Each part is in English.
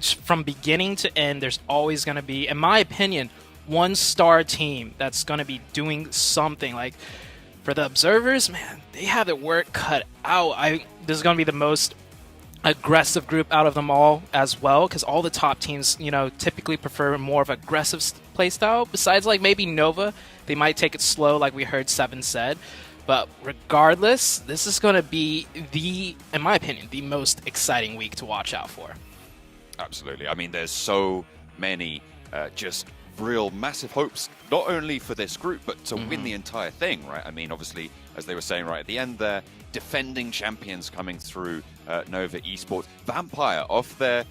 from beginning to end, there's always going to be, in my opinion, one star team that's going to be doing something. Like for the observers, man, they have their work cut out. This is going to be the most aggressive group out of them all as well, because all the top teams, typically prefer more of aggressive play style. Besides, like maybe Nova, they might take it slow, like we heard Seven said. But regardless, this is going to be in my opinion, the most exciting week to watch out for. Absolutely. I mean, there's so many just real massive hopes, not only for this group, but to win the entire thing, right? I mean, obviously, as they were saying right at the end there, defending champions coming through Nova Esports. Vampire off their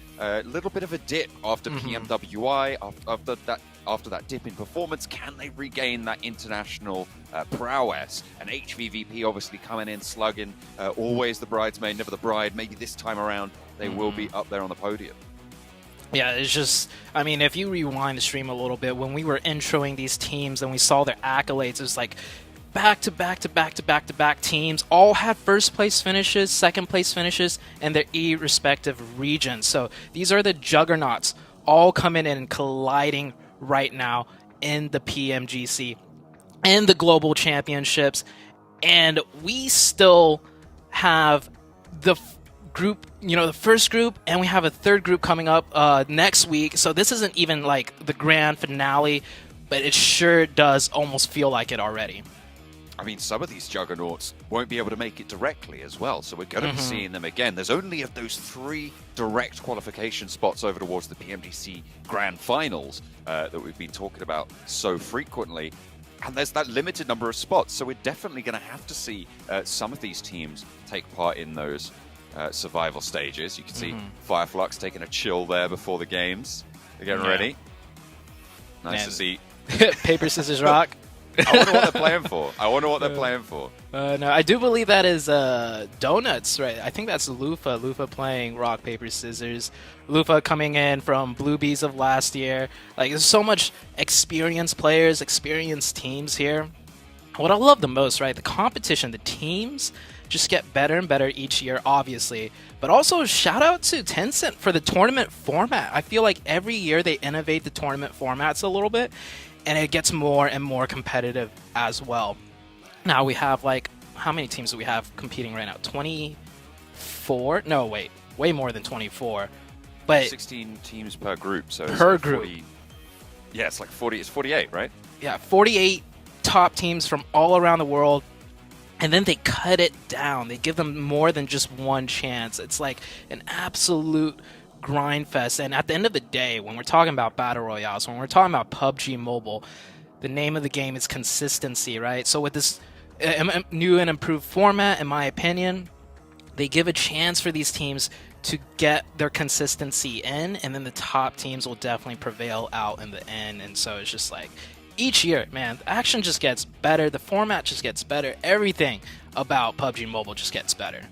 little bit of a dip after PMWI, after that dip in performance. Can they regain that international prowess? And HVVP obviously coming in, slugging, always the bridesmaid, never the bride. Maybe this time around they will be up there on the podium. Yeah, it's just, I mean, if you rewind the stream a little bit, when we were introing these teams and we saw their accolades, it was like back-to-back teams all had first place finishes, second place finishes, and their respective regions. So these are the juggernauts all coming in and colliding right now in the PMGC and the global championships. And we still have the group, the first group, and we have a third group coming up next week. So this isn't even like the grand finale, but it sure does almost feel like it already. I mean, some of these juggernauts won't be able to make it directly as well, so we're going to be seeing them again. There's only of those 3 direct qualification spots over towards the PMGC Grand Finals that we've been talking about so frequently, and there's that limited number of spots, so we're definitely going to have to see some of these teams take part in those survival stages. You can see Fireflux taking a chill there before the games. They're getting ready. Nice to see. Paper, scissors, rock. I wonder what they're playing for. No, I do believe that is Donuts, right? I think that's Lufa. Lufa playing rock, paper, scissors. Lufa coming in from Blue Bees of last year. Like, there's so much experienced players, experienced teams here. What I love the most, right? The competition, the teams just get better and better each year, obviously. But also, shout out to Tencent for the tournament format. I feel like every year they innovate the tournament formats a little bit, and it gets more and more competitive as well. Now we have, like, how many teams do we have competing right now? 24? No, wait. Way more than 24. But 16 teams per group. So per it's like group. 40, yeah, it's like 40. It's 48, right? Yeah, 48 top teams from all around the world. And then they cut it down. They give them more than just one chance. It's like an absolute grind fest. And at the end of the day, when we're talking about battle royales, when we're talking about PUBG Mobile, the name of the game is consistency, right? So with this new and improved format, in my opinion, they give a chance for these teams to get their consistency in, and then the top teams will definitely prevail out in the end. And so it's just like each year, man, the action just gets better, the format just gets better, everything about PUBG Mobile just gets better.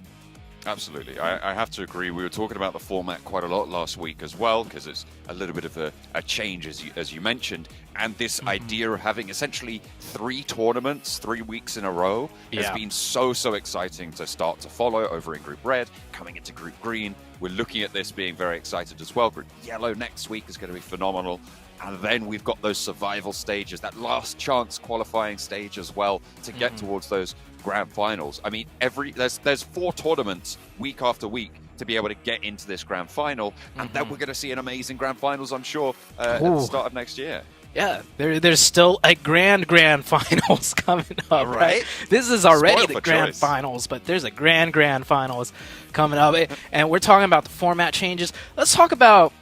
Absolutely. I have to agree. We were talking about the format quite a lot last week as well, because it's a little bit of a change, as you mentioned. And this idea of having essentially 3 tournaments, 3 weeks in a row, has been so exciting to start to follow over in Group Red, coming into Group Green. We're looking at this being very excited as well. Group Yellow next week is going to be phenomenal. And then we've got those survival stages, that last chance qualifying stage as well, to get towards those grand finals. I mean, there's 4 tournaments week after week to be able to get into this grand final, and then we're going to see an amazing grand finals, I'm sure, at the start of next year. Yeah, there's still a grand finals coming up, right? This is already the grand finals, but there's a grand finals coming up. And we're talking about the format changes. Let's talk about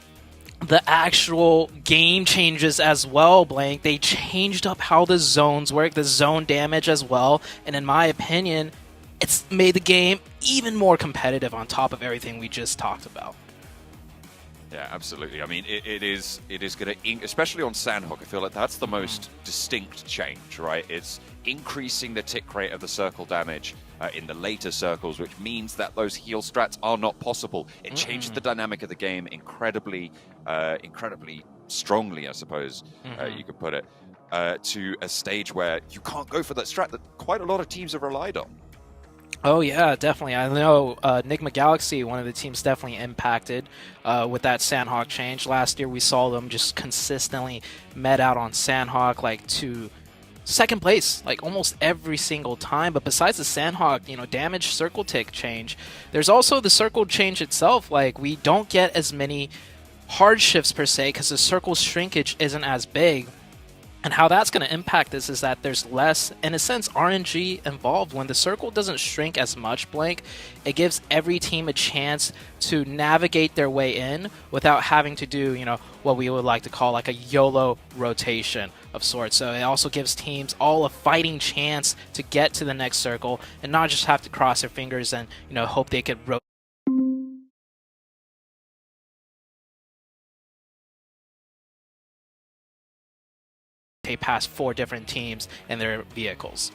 the actual game changes as well, Blank. They changed up how the zones work, the zone damage as well, and in my opinion, it's made the game even more competitive on top of everything we just talked about. Yeah, absolutely. I mean, it is going to, especially on Sandhawk, I feel like that's the most distinct change, right? It's increasing the tick rate of the circle damage in the later circles, which means that those heal strats are not possible. It changes the dynamic of the game incredibly strongly, I suppose you could put it, to a stage where you can't go for that strat that quite a lot of teams have relied on. Oh yeah, definitely. I know Enigma Galaxy, one of the teams definitely impacted with that Sandhawk change. Last year we saw them just consistently met out on Sandhawk like to second place like almost every single time. But besides the Sandhawk, damage circle tick change, there's also the circle change itself. Like we don't get as many hard shifts per se because the circle shrinkage isn't as big. And how that's going to impact this is that there's less, in a sense, RNG involved. When the circle doesn't shrink as much, Blank, it gives every team a chance to navigate their way in without having to do, what we would like to call like a YOLO rotation of sorts. So it also gives teams all a fighting chance to get to the next circle and not just have to cross their fingers and, hope they could rotate past 4 different teams and their vehicles.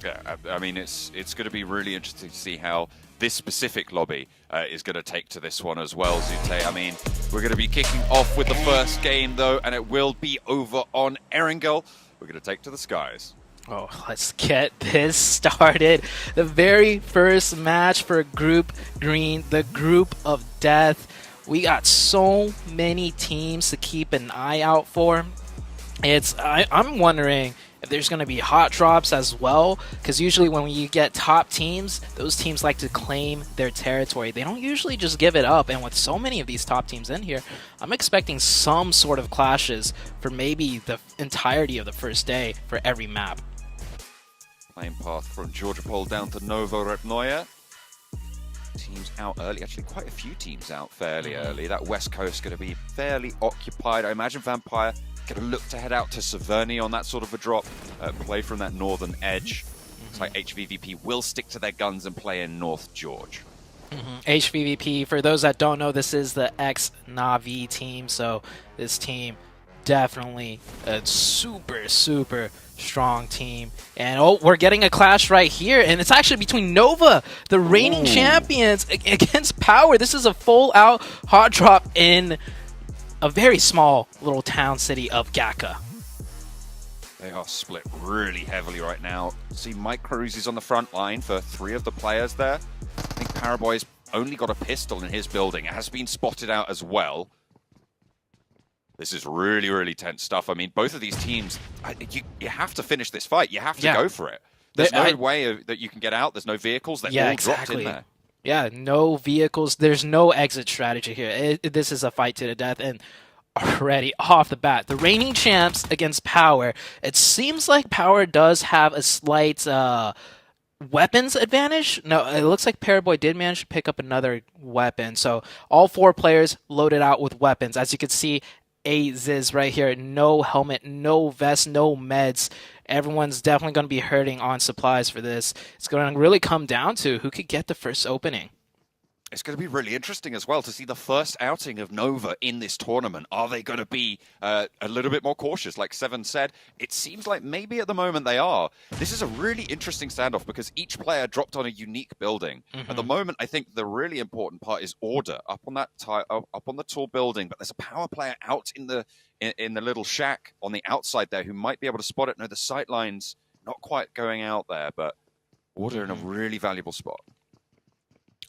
Yeah, I mean, it's going to be really interesting to see how this specific lobby is going to take to this one as well, Zute. I mean, we're going to be kicking off with the first game, though, and it will be over on Erangel. We're going to take to the skies. Oh, let's get this started. The very first match for Group Green, the Group of Death. We got so many teams to keep an eye out for. I'm wondering if there's going to be hot drops as well, because usually when you get top teams, those teams like to claim their territory. They don't usually just give it up, and with so many of these top teams in here, I'm expecting some sort of clashes for maybe the entirety of the first day for every map. Playing path from Georgia Pole down to Novo Repnoya. Teams out early, actually quite a few teams out fairly early. That West Coast going to be fairly occupied. I imagine Vampire going to look to head out to Severny on that sort of a drop, play from that northern edge. Looks like HVVP will stick to their guns and play in North George. HVVP, for those that don't know, this is the ex-Na'Vi team, so this team definitely a super, super strong team. And we're getting a clash right here, and it's actually between Nova, the reigning champions, against Power. This is a full-out hot drop in a very small little town city of Gaka. They are split really heavily right now. See, Mike Cruz is on the front line for 3 of the players there. I think Paraboy's only got a pistol in his building. It has been spotted out as well. This is really, really tense stuff. I mean, both of these teams, you have to finish this fight. You have to go for it. There's no way that you can get out. There's no vehicles. They're all dropped in there. Yeah, no vehicles. There's no exit strategy here. This is a fight to the death, and already off the bat, the reigning champs against Power. It seems like Power does have a slight weapons advantage. No, it looks like Paraboy did manage to pick up another weapon. So all 4 players loaded out with weapons. As you can see, Ziz right here, no helmet, no vest, no meds. Everyone's definitely going to be hurting on supplies for this. It's going to really come down to who could get the first opening. It's going to be really interesting as well to see the first outing of Nova in this tournament. Are they going to be a little bit more cautious? Like Seven said, it seems like maybe at the moment they are. This is a really interesting standoff because each player dropped on a unique building. At the moment, I think the really important part is order up on that up on the tall building. But there's a Power player out in the little shack on the outside there who might be able to spot it. No, the sight line's not quite going out there, but order in a really valuable spot.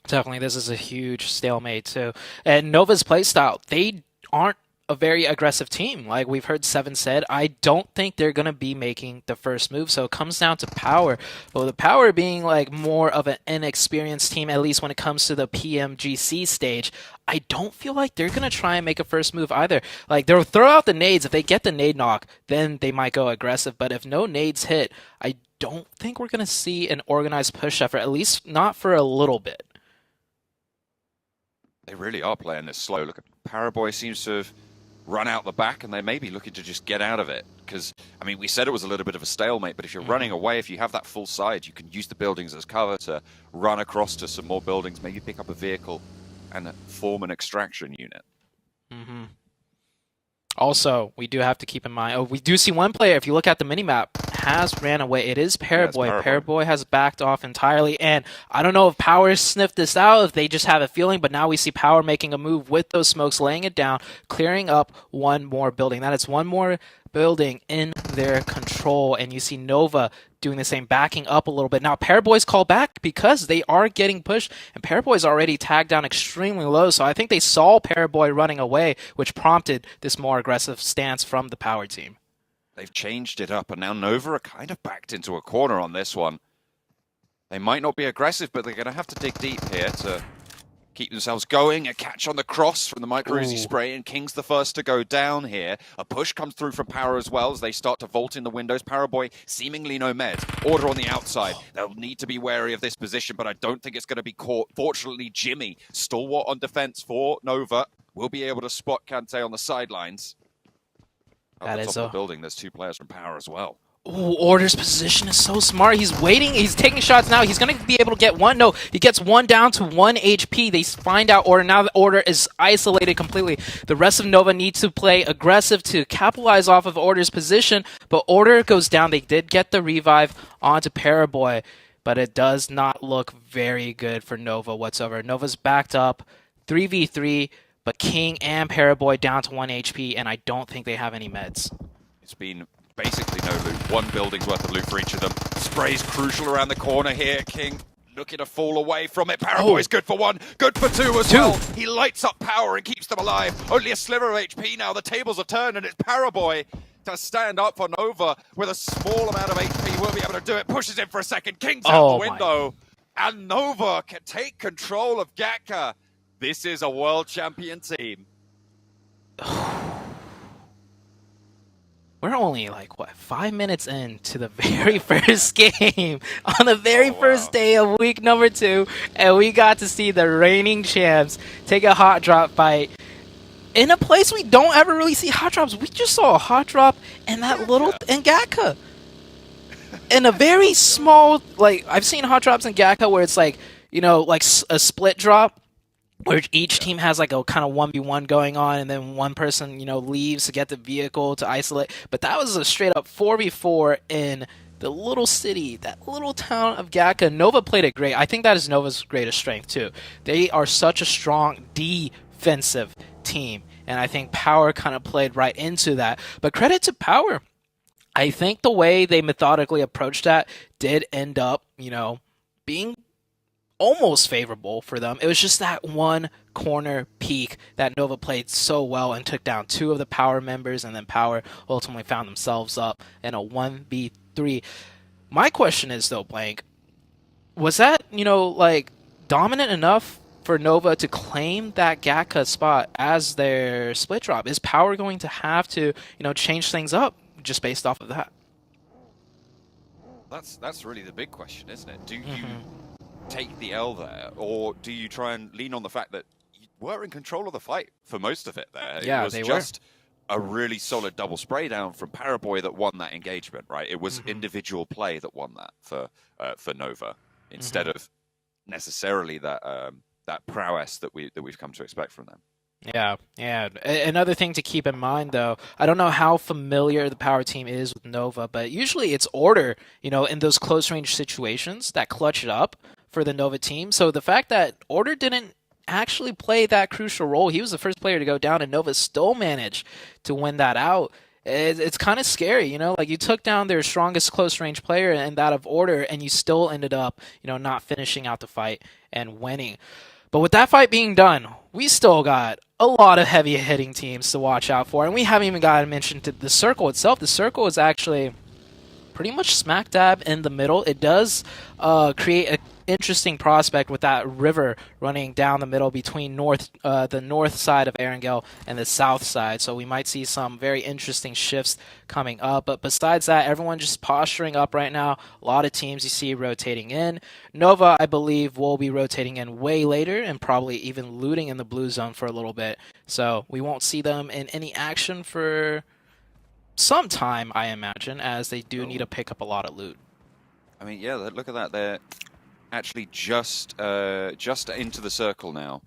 Definitely, this is a huge stalemate too. And Nova's playstyle, they aren't a very aggressive team. Like we've heard Seven said, I don't think they're going to be making the first move. So it comes down to Power. Well, the Power being like more of an inexperienced team, at least when it comes to the PMGC stage, I don't feel like they're going to try and make a first move either. Like they'll throw out the nades. If they get the nade knock, then they might go aggressive. But if no nades hit, I don't think we're going to see an organized push effort, at least not for a little bit. They really are playing this slow. Look, Paraboy seems to have run out the back, and they may be looking to just get out of it. Because, I mean, we said it was a little bit of a stalemate, but if you're running away, if you have that full side, you can use the buildings as cover to run across to some more buildings, maybe pick up a vehicle and form an extraction unit. Also, we do have to keep in mind, we do see one player, if you look at the minimap, has ran away. It is Paraboy. Yeah, Paraboy has backed off entirely, and I don't know if Power sniffed this out, if they just have a feeling, but now we see Power making a move with those smokes, laying it down, clearing up one more building. That is one more building in their control, and you see Nova doing the same, backing up a little bit. Now, Paraboy's call back because they are getting pushed, and Paraboy's already tagged down extremely low, so I think they saw Paraboy running away, which prompted this more aggressive stance from the Power team. They've changed it up, and now Nova are kind of backed into a corner on this one. They might not be aggressive, but they're going to have to dig deep here to keep themselves going. A catch on the cross from the Micro Uzi spray, and King's the first to go down here. A push comes through from Power as well as they start to vault in the windows. Paraboy seemingly no meds. Order on the outside. They'll need to be wary of this position, but I don't think it's going to be caught. Fortunately, Jimmy, stalwart on defense for Nova, will be able to spot Kante on the sidelines. At the top of the building, there's 2 players from Power as well. Ooh, Order's position is so smart. He's waiting. He's taking shots now. He's going to be able to get one. No, he gets one down to 1 HP. They find out Order. Now the Order is isolated completely. The rest of Nova needs to play aggressive to capitalize off of Order's position, but Order goes down. They did get the revive onto Paraboy, but it does not look very good for Nova whatsoever. Nova's backed up 3v3, but King and Paraboy down to 1 HP, and I don't think they have any meds. It's been basically no loot. 1 building's worth of loot for each of them. Spray's crucial around the corner here. King looking to fall away from it. Paraboy's good for 1, good for 2 as well. He lights up Power and keeps them alive. Only a sliver of HP now. The tables have turned, and it's Paraboy to stand up for Nova with a small amount of HP. Will be able to do it. Pushes in for a second. King's out the window. And Nova can take control of Gatka. This is a world champion team. We're only like, 5 minutes into the very first game on the very first day of week number 2, and we got to see the reigning champs take a hot drop fight in a place we don't ever really see hot drops. We just saw a hot drop in that little in Gatka. In a very small, I've seen hot drops in Gatka where it's like a split drop, where each team has like a kind of 1v1 going on, and then one person, leaves to get the vehicle to isolate. But that was a straight up 4v4 in the little city, that little town of Gatka. Nova played it great. I think that is Nova's greatest strength too. They are such a strong defensive team, and I think Power kind of played right into that. But credit to Power. I think the way they methodically approached that did end up, being almost favorable for them. It was just that one corner peak that Nova played so well and took down 2 of the Power members, and then Power ultimately found themselves up in a 1v3. My question is though, Blank, was that, dominant enough for Nova to claim that Gatka spot as their split drop? Is Power going to have to, change things up just based off of that? That's really the big question, isn't it? Do you take the L there, or do you try and lean on the fact that you were in control of the fight for most of it there? Yeah, it was just a really solid double spray down from Paraboy that won that engagement, right? It was individual play that won that for Nova, instead of necessarily that that prowess that we've come to expect from them. Yeah. Another thing to keep in mind, though, I don't know how familiar the Power team is with Nova, but usually it's Order, in those close-range situations that clutch it up for the Nova team. So the fact that Order didn't actually play that crucial role, he was the first player to go down, and Nova still managed to win that out. It's kind of scary, you took down their strongest close-range player and that of Order, and you still ended up, not finishing out the fight and winning. But with that fight being done, we still got a lot of heavy-hitting teams to watch out for, and we haven't even got to mention the Circle itself. The Circle is actually pretty much smack dab in the middle. It does create an interesting prospect with that river running down the middle between the north side of Erangel and the south side. So we might see some very interesting shifts coming up. But besides that, everyone just posturing up right now. A lot of teams you see rotating in. Nova, I believe, will be rotating in way later and probably even looting in the blue zone for a little bit. So we won't see them in any action for some time, I imagine, as they do need to pick up a lot of loot. I mean, yeah, look at that. They're actually just into the circle now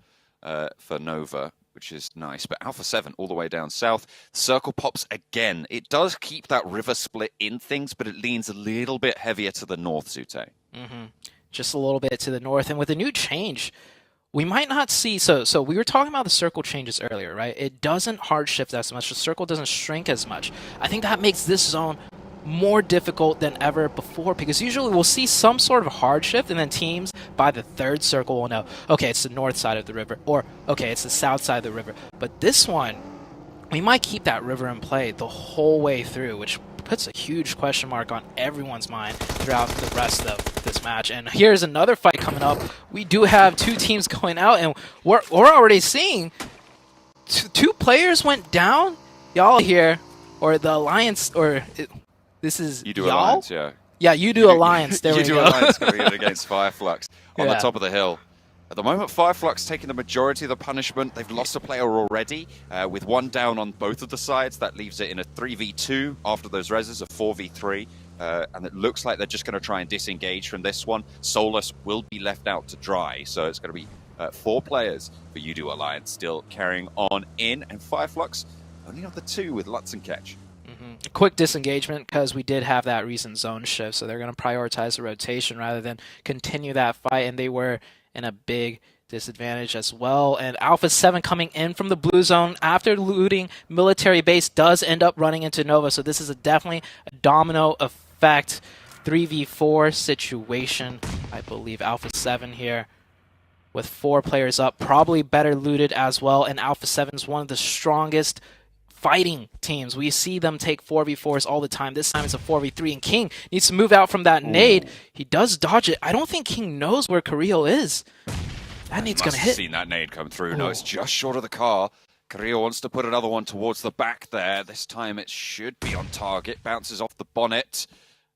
for Nova, which is nice. But Alpha 7 all the way down south. Circle pops again. It does keep that river split in things, but it leans a little bit heavier to the north, Zute. Just a little bit to the north. And with a new change, we might not see... So we were talking about the circle changes earlier, right? It doesn't hard shift as much. The circle doesn't shrink as much. I think that makes this zone more difficult than ever before, because usually we'll see some sort of hard shift and then teams by the third circle will know, okay, it's the north side of the river, or okay, it's the south side of the river. But this one, we might keep that river in play the whole way through, which puts a huge question mark on everyone's mind throughout the rest of this match. And here's another fight coming up. We do have two teams going out, and we're already seeing two players went down. Y'all here, or the Alliance, or this is You do y'all? Alliance, yeah. Yeah, you do Alliance. There we go. You do Alliance going in against Fireflux on the top of the hill. At the moment, Fireflux taking the majority of the punishment. They've lost a player already, with one down on both of the sides. That leaves it in a 3v2 after those reses, a 4v3. And it looks like they're just going to try and disengage from this one. Solus will be left out to dry, so it's going to be 4 players for Udo Alliance still carrying on in. And Fireflux only on the 2 with Lutz and Ketch. A quick disengagement because we did have that recent zone shift, so they're going to prioritize the rotation rather than continue that fight, and they were in a big disadvantage as well. And Alpha 7 coming in from the blue zone after looting military base does end up running into Nova, so this is definitely a domino effect 3v4 situation. I believe Alpha 7 here with 4 players up, probably better looted as well, and Alpha 7 is one of the strongest fighting teams. We see them take 4v4s all the time. This time it's a 4v3, and King needs to move out from that nade. He does dodge it. I don't think King knows where Carrillo is. That nade's going to hit. Seen that nade come through. No, it's just short of the car. Carrillo wants to put another one towards the back there. This time it should be on target. Bounces off the bonnet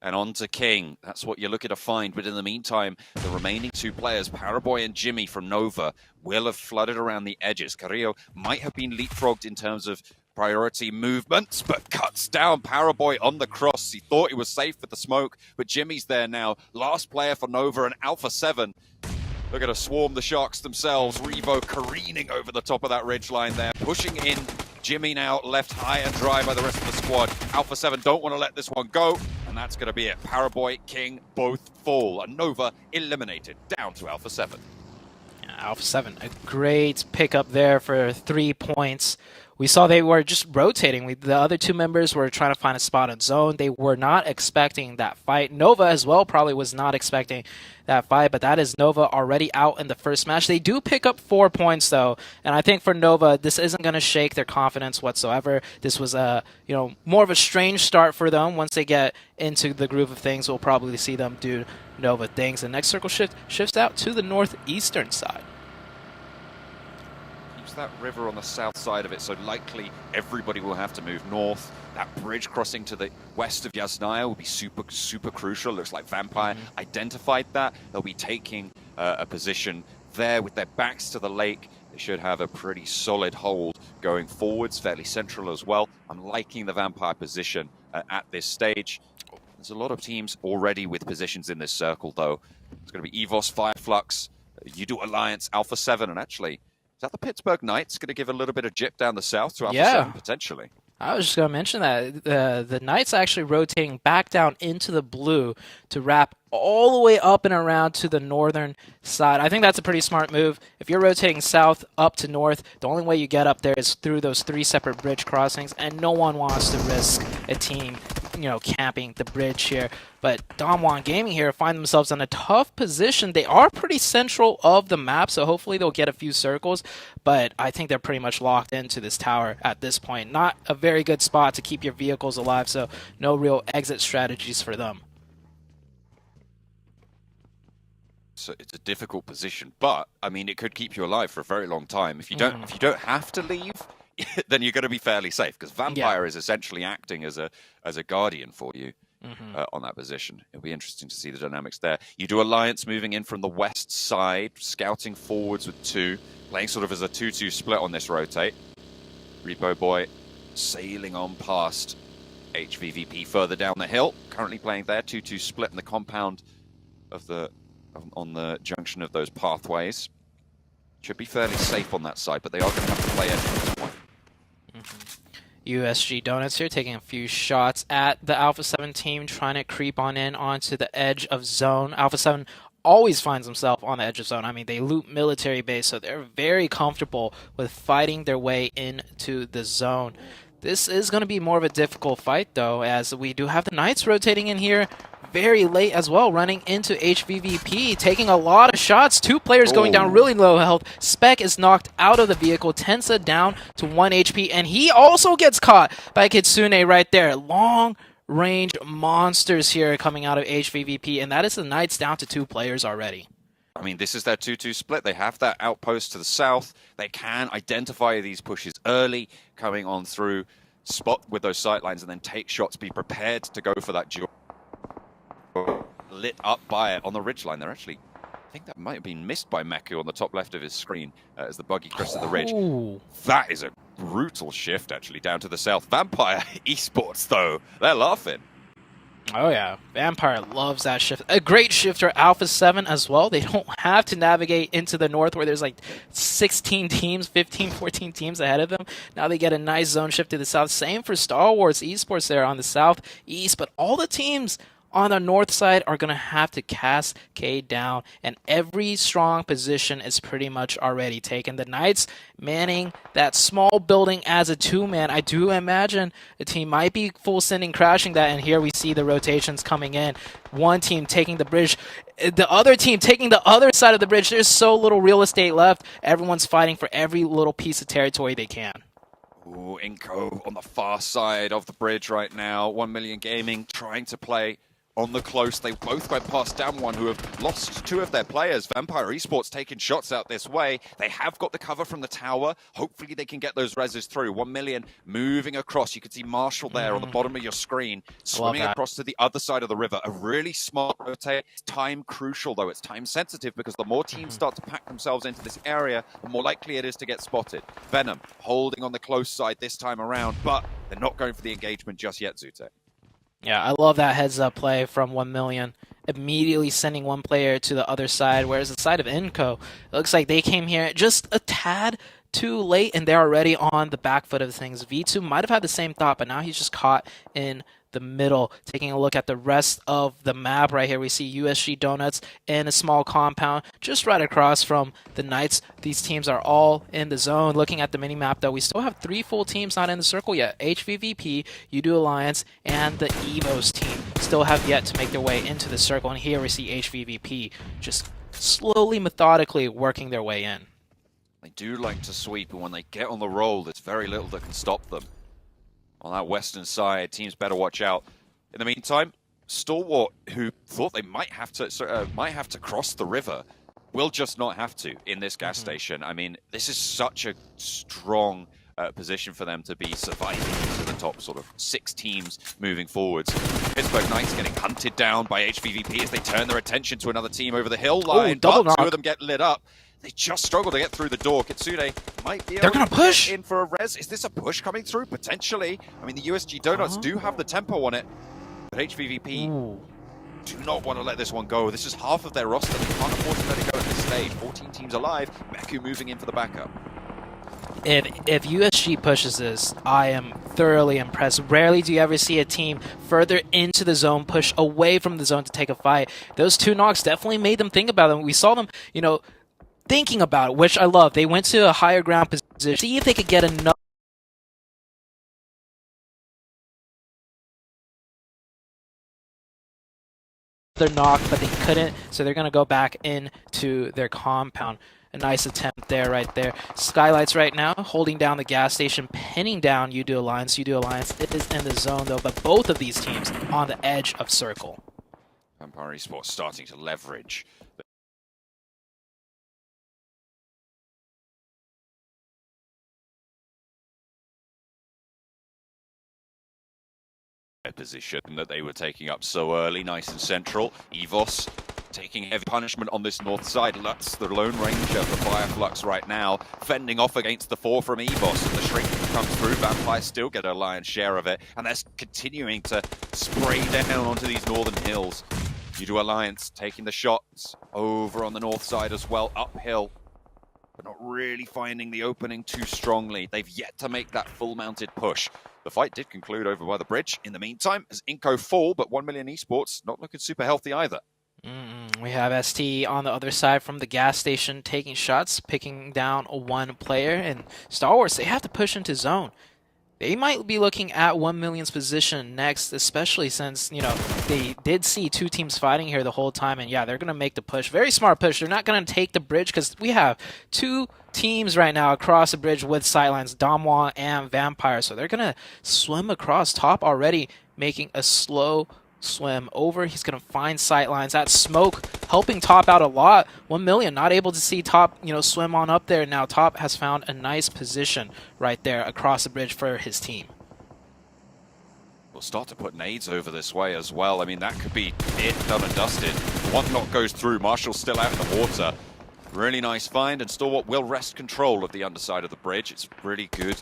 and on to King. That's what you're looking to find. But in the meantime, the remaining 2 players, Paraboy and Jimmy from Nova, will have flooded around the edges. Carrillo might have been leapfrogged in terms of priority movements, but cuts down Paraboy on the cross. He thought he was safe with the smoke, but Jimmy's there now. Last player for Nova and Alpha 7. They're going to swarm the Sharks themselves. Revo careening over the top of that ridgeline there, pushing in. Jimmy now left high and dry by the rest of the squad. Alpha 7 don't want to let this one go, and that's going to be it. Paraboy, King, both fall. And Nova eliminated, down to Alpha 7. Yeah, Alpha 7, a great pickup there for 3 points. We saw they were just rotating. The other 2 members were trying to find a spot in zone. They were not expecting that fight. Nova as well probably was not expecting that fight, but that is Nova already out in the first match. They do pick up 4 points, though, and I think for Nova, this isn't going to shake their confidence whatsoever. This was a more of a strange start for them. Once they get into the groove of things, we'll probably see them do Nova things. The next circle shifts out to the northeastern side. That river on the south side of it, so likely everybody will have to move north. That bridge crossing to the west of Yasnaya will be super crucial. Looks like Vampire identified that. They'll be taking a position there with their backs to the lake. They should have a pretty solid hold going forwards, fairly central as well. I'm liking the Vampire position at this stage. There's a lot of teams already with positions in this circle, though. It's going to be EVOS, Fireflux, Udo Alliance, Alpha 7, and actually, is that the Pittsburgh Knights going to give a little bit of jip down the south to Alpha 7, potentially? I was just going to mention that. The Knights actually rotating back down into the blue to wrap all the way up and around to the northern side. I think that's a pretty smart move. If you're rotating south up to north, the only way you get up there is through those 3 separate bridge crossings, and no one wants to risk a team camping the bridge here. But Damwon Gaming here find themselves in a tough position. They are pretty central of the map, so hopefully they'll get a few circles, but I think they're pretty much locked into this tower at this point. Not a very good spot to keep your vehicles alive, so no real exit strategies for them. So it's a difficult position, but I mean, it could keep you alive for a very long time. If you don't have to leave, then you're going to be fairly safe, because Vampire is essentially acting as a guardian for you on that position. It'll be interesting to see the dynamics there. You do Alliance moving in from the west side, scouting forwards with 2, playing sort of as a 2-2 split on this rotate. Repo Boy sailing on past HVVP further down the hill, currently playing there, 2-2 split in the compound of on the junction of those pathways. Should be fairly safe on that side, but they are going to have to play edge at this point. USG Donuts here taking a few shots at the Alpha 7 team, trying to creep on in onto the edge of zone. Alpha 7 always finds himself on the edge of zone. I mean, they loot military base, so they're very comfortable with fighting their way into the zone. This is going to be more of a difficult fight, though, as we do have the Knights rotating in here very late as well, running into HVVP, taking a lot of shots. Two players going down really low health. Spec is knocked out of the vehicle. Tensa down to 1 HP, and he also gets caught by Kitsune right there. Long range monsters here coming out of HVVP, and that is the Knights down to 2 players already. I mean, this is their 2-2 split. They have that outpost to the south. They can identify these pushes early, coming on through, spot with those sightlines, and then take shots, be prepared to go for that duel. Lit up by it on the ridgeline. They're actually, I think that might have been missed by Meku on the top left of his screen as the buggy crested the ridge. That is a brutal shift, actually, down to the south. Vampire Esports, though, they're laughing. Oh yeah, Vampire loves that shift. A great shifter, Alpha 7 as well. They don't have to navigate into the north where there's like 16 teams, 15, 14 teams ahead of them. Now they get a nice zone shift to the south. Same for Star Wars Esports there on the southeast, but all the teams on the north side are going to have to cascade down, and every strong position is pretty much already taken. The Knights manning that small building as a 2-man. I do imagine the team might be full sending crashing that, and here we see the rotations coming in. One team taking the bridge, the other team taking the other side of the bridge. There's so little real estate left. Everyone's fighting for every little piece of territory they can. Ooh, Inko on the far side of the bridge right now. 1 Million Gaming trying to play on the close. They both went past Down One, who have lost 2 of their players. Vampire Esports taking shots out this way. They have got the cover from the tower. Hopefully they can get those reses through. 1 Million moving across. You can see Marshall there on the bottom of your screen, swimming across to the other side of the river. A really smart rotate. It's time crucial, though. It's time sensitive, because the more teams start to pack themselves into this area, the more likely it is to get spotted. Venom holding on the close side this time around, but they're not going for the engagement just yet, Zute. Yeah, I love that heads-up play from 1 Million, immediately sending one player to the other side, whereas the side of Inco, it looks like they came here just a tad too late, and they're already on the back foot of things. V2 might have had the same thought, but now he's just caught in the middle. Taking a look at the rest of the map right here, we see USG Donuts in a small compound just right across from the Knights. These teams are all in the zone. Looking at the mini-map, though, we still have 3 full teams not in the circle yet. HVVP, Udo Alliance, and the EVOS team still have yet to make their way into the circle. And here we see HVVP just slowly, methodically working their way in. They do like to sweep, and when they get on the roll, there's very little that can stop them. On that western side, teams better watch out. In the meantime, Stalwart, who thought they might have to cross the river, will just not have to in this gas station. I mean, this is such a strong position for them to be surviving into the top sort of 6 teams moving forwards. Pittsburgh Knights getting hunted down by HVVP as they turn their attention to another team over the hill line. Double but knock. 2 of them get lit up. They just struggle to get through the door. Kitsune might be able They're gonna to push get in for a res. Is this a push coming through? Potentially. I mean, the USG Donuts do have the tempo on it, but HVVP do not want to let this one go. This is half of their roster. They can't afford to let it go at this stage. 14 teams alive. Meku moving in for the backup. If USG pushes this, I am thoroughly impressed. Rarely do you ever see a team further into the zone push away from the zone to take a fight. Those 2 knocks definitely made them think about them. We saw them, you know, thinking about it, which I love. They went to a higher ground position, see if they could get another knock, but they couldn't, so they're going to go back into their compound. A nice attempt there, right there. Skylights right now, holding down the gas station, pinning down Udo Alliance. Udo Alliance is in the zone, though, but both of these teams on the edge of circle. Vampire Esports starting to leverage position that they were taking up so early, nice and central. EVOS taking heavy punishment on this north side. Lutz, the Lone Ranger for Fireflux right now, fending off against the 4 from EVOS, and the shrink comes through. Vampire still get a lion's share of it, and they're continuing to spray down onto these northern hills. Udo Alliance taking the shots over on the north side as well, uphill, but not really finding the opening too strongly. They've yet to make that full-mounted push. The fight did conclude over by the bridge. In the meantime, as Inco fall, but 1 Million Esports not looking super healthy either. We have ST on the other side from the gas station taking shots, picking down 1 player. And Star Wars, they have to push into zone. they might be looking at 1million's position next, especially since, you know, they did see two teams fighting here the whole time, and yeah, they're going to make the push. Very smart push. They're not going to take the bridge because we have two teams right now across the bridge with sidelines, Damwon and Vampire, so they're going to swim across top already, making a slow swim over. He's going to find sightlines. That smoke helping top out a lot. 1 million not able to see top, you know, swim on up there. Now top has found a nice position right there across the bridge for his team. We'll start to put nades over this way as well. I mean, that could be it, done and dusted. One knock goes through. Marshall's still out in the water. Really nice find, and Stalwart will wrest control of the underside of the bridge. It's really good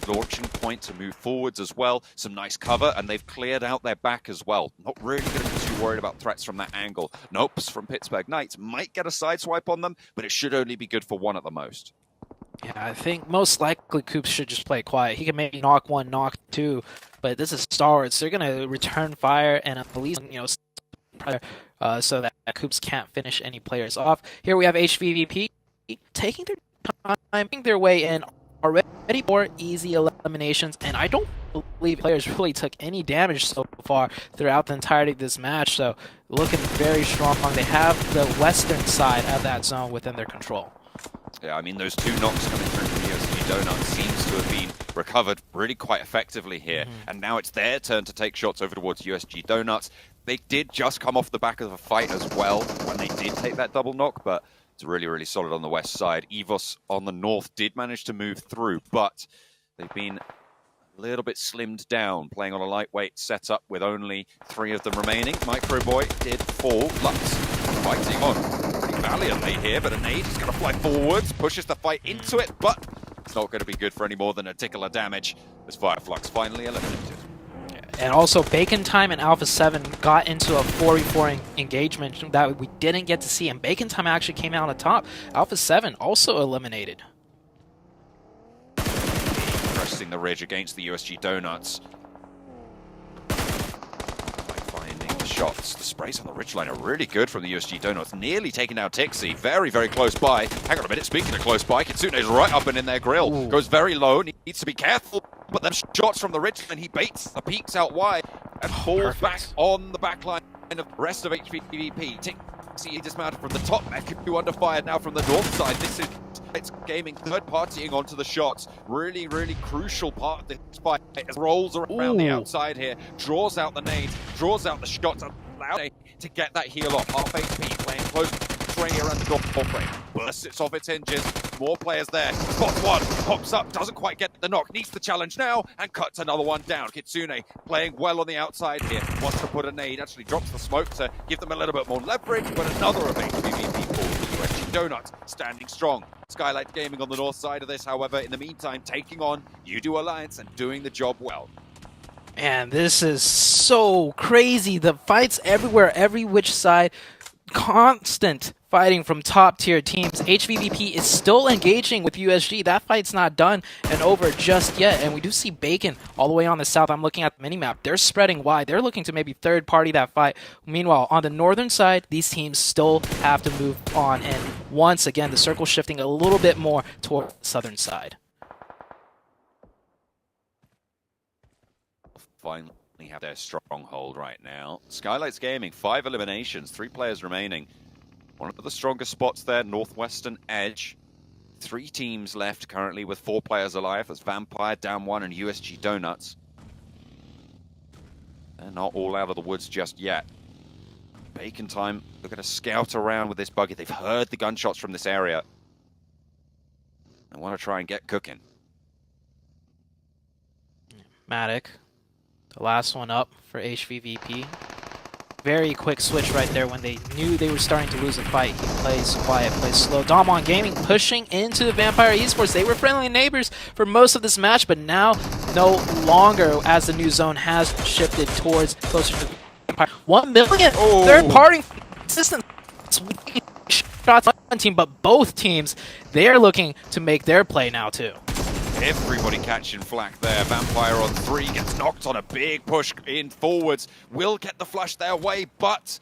launching point to move forwards as well. Some nice cover, and they've cleared out their back as well. Not really going to be too worried about threats from that angle. Nopes from Pittsburgh Knights might get a sideswipe on them, but it should only be good for one at the most. Yeah, I think most likely Coops should just play quiet. He can maybe knock one, knock two, but this is Stalwart, so they're going to return fire and at least, you know, so that Coops can't finish any players off. Here we have HVVP taking their time, making their way in already for easy eliminations, and I don't believe players really took any damage so far throughout the entirety of this match, so looking very strong. They have the western side of that zone within their control. Yeah, I mean, those two knocks coming through from USG Donut seems to have been recovered really quite effectively here, and now it's their turn to take shots over towards USG Donuts. They did just come off the back of a fight as well when they did take that double knock, but it's really, really solid on the west side. Evos on the north did manage to move through, but they've been a little bit slimmed down, playing on a lightweight setup with only 3 of them remaining. Microboy did fall. Lux fighting on pretty valiantly here, but a nade is going to fly forwards, pushes the fight into it, but it's not going to be good for any more than a tickle of damage as Fireflux finally eliminated. And also, Bacon Time and Alpha 7 got into a 4v4 engagement that we didn't get to see, and Bacon Time actually came out on top. Alpha 7 also eliminated. Pressing the ridge against the USG Donuts. By finding the shots. The sprays on the ridgeline are really good from the USG Donuts. Nearly taking out Tixie. Very, very close by. Hang on a minute, speaking of close by, Kitsune's right up and in their grill. Ooh. Goes very low, needs to be careful. But them shots from the ridgeline, he baits the peaks out wide and falls back on the backline of the rest of HVVP. Tixie dismounted from the top, Meku under fire now from the north side. This is it's gaming third partying onto the shots. Really, really crucial part of this fight. It rolls around the outside here, draws out the nades, draws out the shots, allows to get that heal off. Half HP playing close trainer and the door frame. Bursts it off its hinges. More players there. Spots one, pops up, doesn't quite get the knock, needs the challenge now, and cuts another one down. Kitsune playing well on the outside here. Wants to put a nade, actually drops the smoke to give them a little bit more leverage, but another of HVVP for the USG Donuts standing strong. Skylight Gaming on the north side of this, however, in the meantime, taking on Udo Alliance and doing the job well. Man, this is so crazy. The fights everywhere, every which side. Constant fighting from top tier teams. HVVP is still engaging with USG. That fight's not done and over just yet. And we do see Bacon all the way on the south. I'm looking at the minimap. They're spreading wide. They're looking to maybe third party that fight. Meanwhile, on the northern side, these teams still have to move on. And once again, the circle shifting a little bit more toward the southern side. Finally have their stronghold right now. Skylights Gaming, 5 eliminations, 3 players remaining. One of the strongest spots there, northwestern edge. 3 teams left currently with 4 players alive. That's Vampire, Damwon, and USG Donuts. They're not all out of the woods just yet. Bacon Time, they're going to scout around with this buggy. They've heard the gunshots from this area. They want to try and get cooking. Matic. The last one up for HVVP. Very quick switch right there when they knew they were starting to lose a fight. He plays quiet, plays slow. Damwon Gaming pushing into the Vampire Esports. They were friendly neighbors for most of this match, but now no longer as the new zone has shifted towards closer to the Vampire. 1 million third party assistance. Shots on one team, but both teams, they're looking to make their play now too. Everybody catching flack there. Vampire on 3, gets knocked on a big push in forwards. Will get the flush their way, but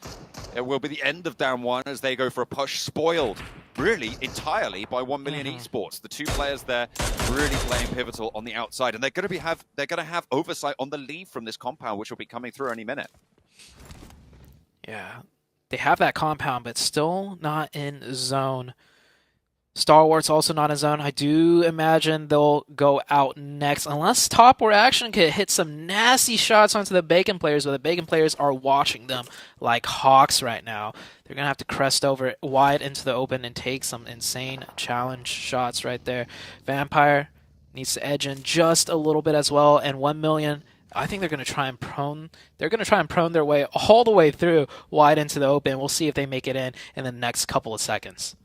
it will be the end of down 1 as they go for a push spoiled really entirely by 1 Million Esports. The two players there really playing pivotal on the outside, and they're going to have oversight on the lead from this compound, which will be coming through any minute. Yeah, they have that compound, but still not in zone. Star Wars also not in zone. I do imagine they'll go out next, unless Top War Action can hit some nasty shots onto the Bacon players, but the Bacon players are watching them like hawks right now. They're going to have to crest over wide into the open and take some insane challenge shots right there. Vampire needs to edge in just a little bit as well, and 1 million... I think they're going to try and prone. They're going to try and prone their way all the way through wide into the open. We'll see if they make it in the next couple of seconds.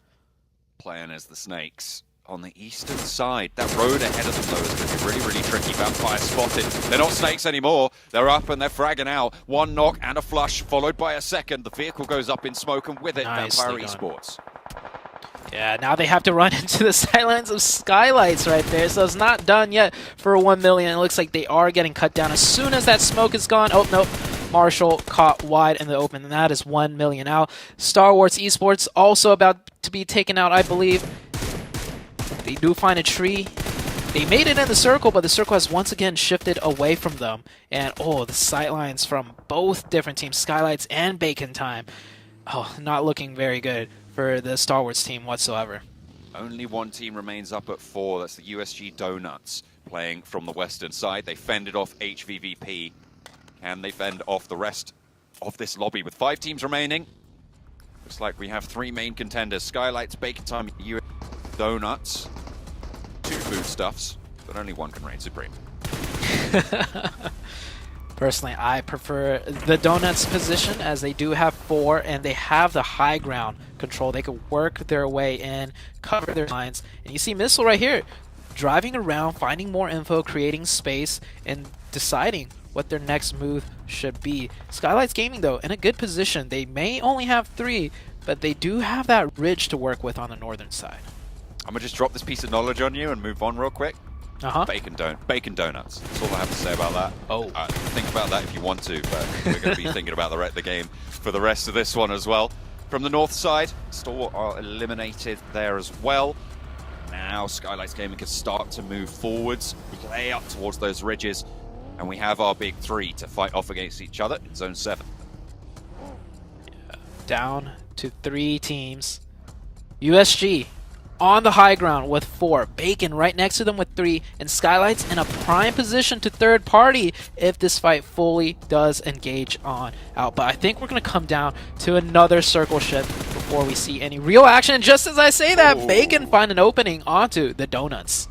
Playing as the Snakes on the eastern side. That road ahead of them, though, is going to be really, really tricky. Vampire spotted. They're not Snakes anymore. They're up and they're fragging out. One knock and a flush, followed by a second. The vehicle goes up in smoke, and with it, Vampire Esports. Yeah, now they have to run into the sidelines of Skylights right there, so it's not done yet for 1 million. It looks like they are getting cut down as soon as that smoke is gone. Oh, no. Marshall caught wide in the open, and that is 1 million out. Star Wars Esports also about to be taken out, I believe. They do find a tree. They made it in the circle, but the circle has once again shifted away from them. And, oh, the sightlines from both different teams, Skylights and Bacon Time. Oh, not looking very good for the Star Wars team whatsoever. Only one team remains up at 4. That's the USG Donuts playing from the western side. They fended off HVVP. Can they fend off the rest of this lobby with 5 teams remaining? Looks like we have 3 main contenders. Skylights, Bacon Time, Donuts. 2 foodstuffs, but only one can reign supreme. Personally, I prefer the Donuts position, as they do have 4, and they have the high ground control. They can work their way in, cover their lines. And you see Missile right here, driving around, finding more info, creating space, and deciding what their next move should be. Skylights Gaming, though, in a good position. They may only have 3, but they do have that ridge to work with on the northern side. I'm going to just drop this piece of knowledge on you and move on real quick. Bacon Donuts. That's all I have to say about that. Oh. Think about that if you want to, but we're going to be thinking about the game for the rest of this one as well. From the north side, Store are eliminated there as well. Now Skylights Gaming can start to move forwards, play up towards those ridges, and we have our big 3 to fight off against each other in Zone 7. Down to 3 teams. USG on the high ground with 4. Bacon right next to them with 3. And Skylights in a prime position to third party if this fight fully does engage on out. But I think we're going to come down to another circle shift before we see any real action. And just as I say that, Bacon find an opening onto the Donuts.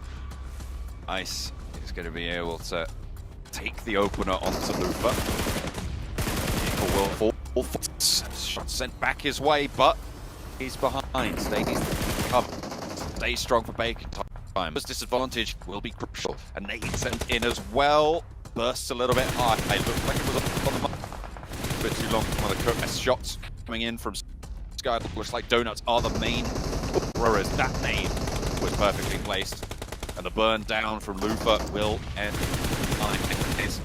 Ice is going to be able to take the opener onto Lufa. Vehicle will fall. Shot sent back his way, but he's behind. Stay strong for Bacon Time. This disadvantage will be crucial. And Nate sent in as well. Bursts a little bit high. It looked like it was on the mark. A bit too long for the best shots coming in from Sky. Looks like Donuts are the main throwers. That nade was perfectly placed. And the burn down from Lufa will end. Is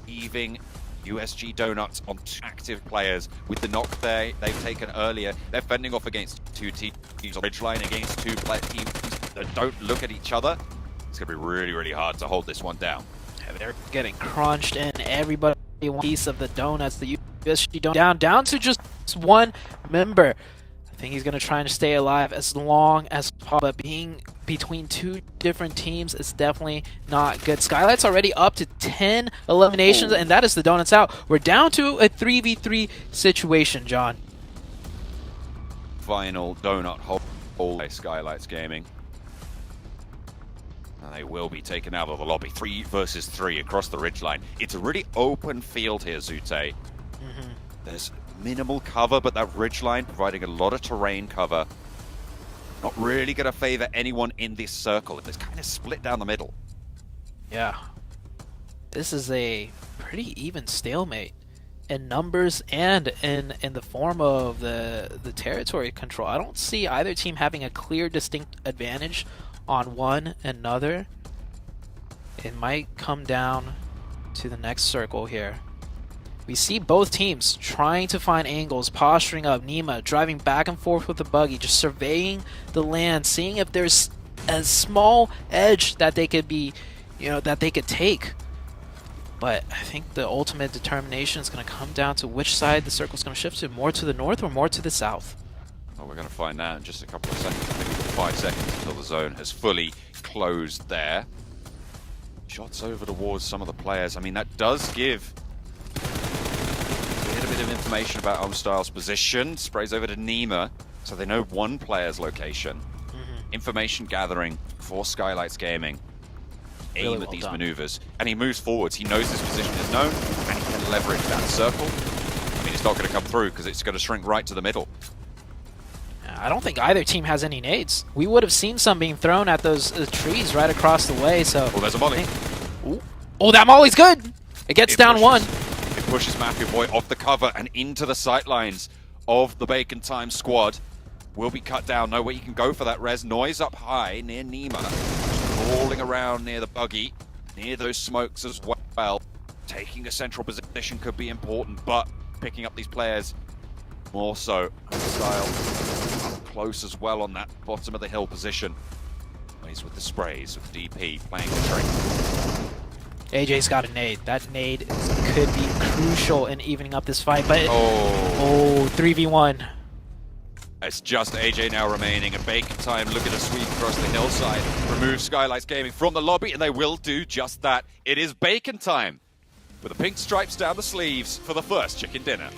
heaving USG Donuts on 2 active players with the knock they've taken earlier. They're fending off against 2 teams on Ridgeline against 2 teams that don't look at each other. It's going to be really, really hard to hold this one down. Yeah, they're getting crunched in. Everybody wants a piece of the Donuts. The USG down to just 1 member. I think he's going to try and stay alive as long as possible, but being between 2 different teams is definitely not good. Skylight's already up to 10 eliminations, and that is the Donuts out. We're down to a 3v3 situation, John. Final Donut hold by Skylights Gaming. And they will be taken out of the lobby. 3 versus 3 across the ridgeline. It's a really open field here, Zute. There's minimal cover, but that ridgeline providing a lot of terrain cover. Not really going to favor anyone in this circle. It's kind of split down the middle. Yeah. This is a pretty even stalemate in numbers and in the form of the territory control. I don't see either team having a clear, distinct advantage on one another. It might come down to the next circle here. We see both teams trying to find angles, posturing up. Nima driving back and forth with the buggy, just surveying the land, seeing if there's a small edge that they could be, that they could take. But I think the ultimate determination is going to come down to which side the circle's going to shift to, more to the north or more to the south. Well, we're going to find out in just a couple of seconds. I think we've got 5 seconds until the zone has fully closed there. Shots over towards some of the players. I mean, that does give a bit of information about Homestyle's position. Sprays over to Nima, so they know one player's location. Information gathering for Skylights Gaming. Aim Really at well these done. maneuvers, and he moves forwards. He knows his position is known, and he can leverage that circle. I mean, it's not going to come through because it's going to shrink right to the middle. I don't think either team has any nades. We would have seen some being thrown at those trees right across the way, so... Oh, there's a volley. Oh, that molly's good! It gets down one. It pushes Mafia Boy off the cover and into the sightlines of the Bacon Time squad. Will be cut down. No way you can go for that res. Noise up high near Nima. Crawling around near the buggy, near those smokes as well. Taking a central position could be important, but picking up these players more so. Style up close as well on that bottom of the hill position. He's with the sprays, with DP playing the trick. AJ's got a nade. That nade could be crucial in evening up this fight, but... Oh, 3v1. It's just AJ now remaining, and Bacon Time looking to sweep across the hillside, remove Skylights Gaming from the lobby, and they will do just that. It is Bacon Time, with the pink stripes down the sleeves for the first chicken dinner.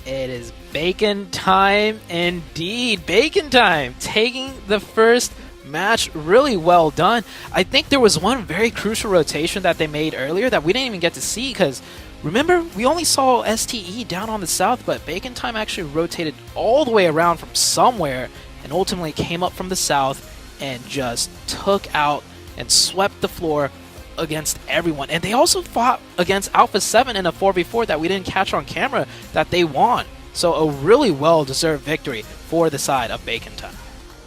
It is Bacon Time indeed. Bacon Time taking the first match. Really well done. I think there was one very crucial rotation that they made earlier that we didn't even get to see, because remember, we only saw STE down on the south, but Bacon Time actually rotated all the way around from somewhere and ultimately came up from the south and just took out and swept the floor against everyone. And they also fought against Alpha 7 in a 4v4 that we didn't catch on camera that they won. So a really well-deserved victory for the side of Bacon Time.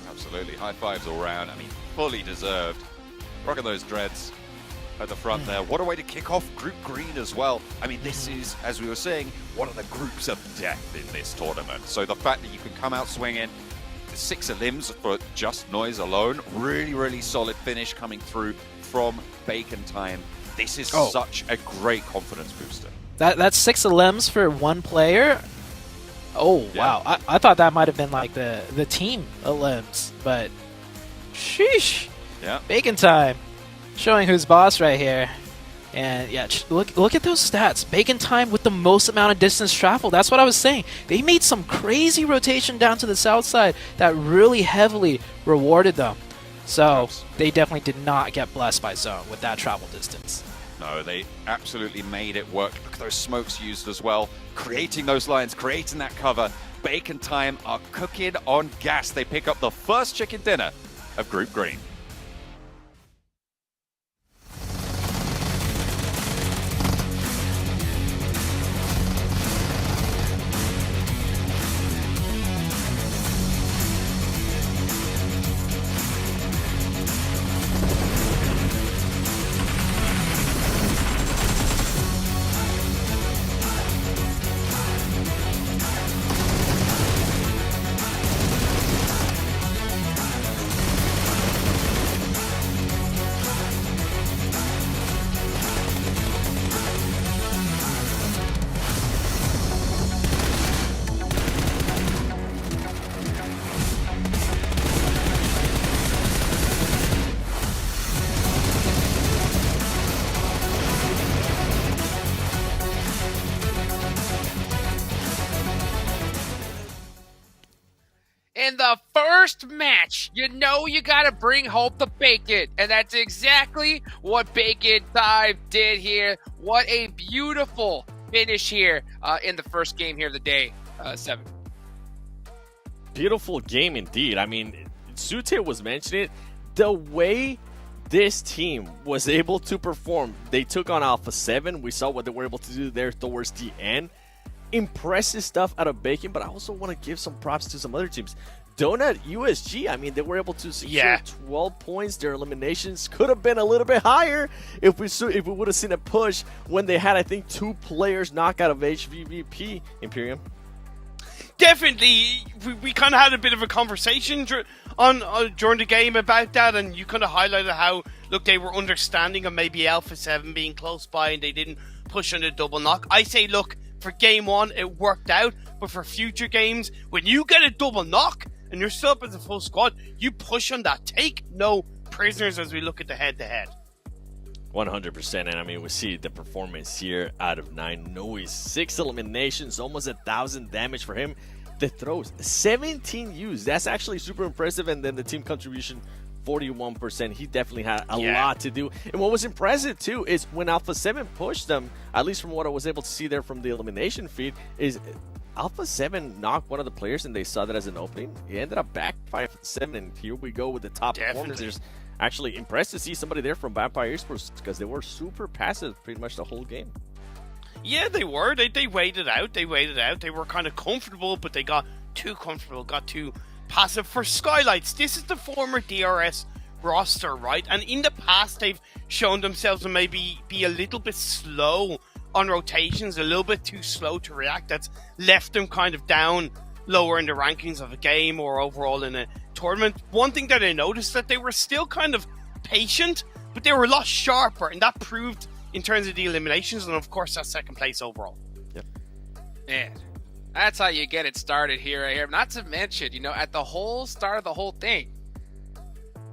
Absolutely. High fives all round. I mean, fully deserved. Rocking those dreads at the front there. What a way to kick off Group Green as well. I mean, this is, as we were saying, one of the groups of death in this tournament. So the fact that you can come out swinging, 6 limbs for just Noise alone, really, really solid finish coming through from Bacon Time. This is such a great confidence booster. That's 6 limbs for one player. Oh, Yeah. wow. I thought that might have been like the team limbs, but sheesh. Yeah. Bacon Time. Showing who's boss right here. And yeah, look at those stats. Bacon Time with the most amount of distance traveled. That's what I was saying. They made some crazy rotation down to the south side that really heavily rewarded them. So they definitely did not get blessed by zone with that travel distance. No, they absolutely made it work. Look at those smokes used as well. Creating those lines, creating that cover. Bacon Time are cooking on gas. They pick up the first chicken dinner of Group Green. In the first match, you know you gotta bring home the bacon. And that's exactly what Bacon Time did here. What a beautiful finish here in the first game here of the day, 7. Beautiful game indeed. I mean, Sute was mentioning it. The way this team was able to perform, they took on Alpha 7. We saw what they were able to do there towards the end. Impressive stuff out of Bacon, but I also want to give some props to some other teams. Donut USG, I mean, they were able to secure 12 points. Their eliminations could have been a little bit higher if we would have seen a push when they had, I think, 2 players knock out of HVVP, Imperium. Definitely, we kind of had a bit of a conversation during the game about that, and you kind of highlighted how, look, they were understanding of maybe Alpha 7 being close by and they didn't push on the double knock. I say, look, for game 1, it worked out, but for future games, when you get a double knock and you're still up as a full squad, you push on that. Take no prisoners as we look at the head-to-head. 100%, and I mean, we see the performance here out of 9. Noise, 6 eliminations, almost 1,000 damage for him. The throws, 17 used. That's actually super impressive, and then the team contribution, 41%. He definitely had a lot to do. And what was impressive, too, is when Alpha 7 pushed them, at least from what I was able to see there from the elimination feed, is Alpha 7 knocked one of the players, and they saw that as an opening. He ended up back 5-7, and here we go with the top performers. Actually impressed to see somebody there from Vampire Esports because they were super passive pretty much the whole game. Yeah, they were. They waited out. They were kind of comfortable, but they got too comfortable, got too passive. For Skylights, this is the former DRS roster, right? And in the past, they've shown themselves to maybe be a little bit slow on rotations, a little bit too slow to react. That's left them kind of down lower in the rankings of a game or overall in a tournament. One thing that I noticed that they were still kind of patient, but they were a lot sharper, and that proved in terms of the eliminations, and of course that second place overall. Yep. Man, that's how you get it started here, right here. Not to mention, at the whole start of the whole thing,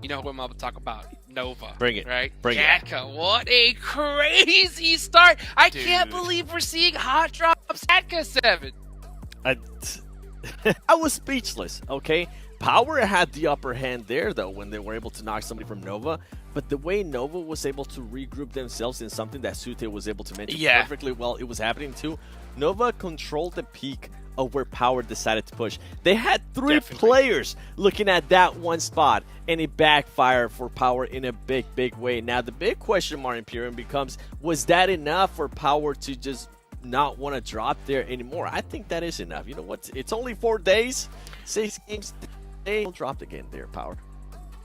who I'm about to talk about? Nova. Bring it. Right? Bring Gatka, what a crazy start. I Dude. can't believe we're seeing hot drops Gatka 7. I was speechless, okay? Power had the upper hand there, though, when they were able to knock somebody from Nova. But the way Nova was able to regroup themselves in something that Sute was able to mention perfectly well, it was happening too. Nova controlled the peak of where Power decided to push. They had 3 players looking at that one spot, and it backfired for Power in a big, big way. Now, the big question mark, Imperium, becomes, was that enough for Power to just not want to drop there anymore? I think that is enough. You know what? It's only 4 days, 6 games. They don't drop again there, Power.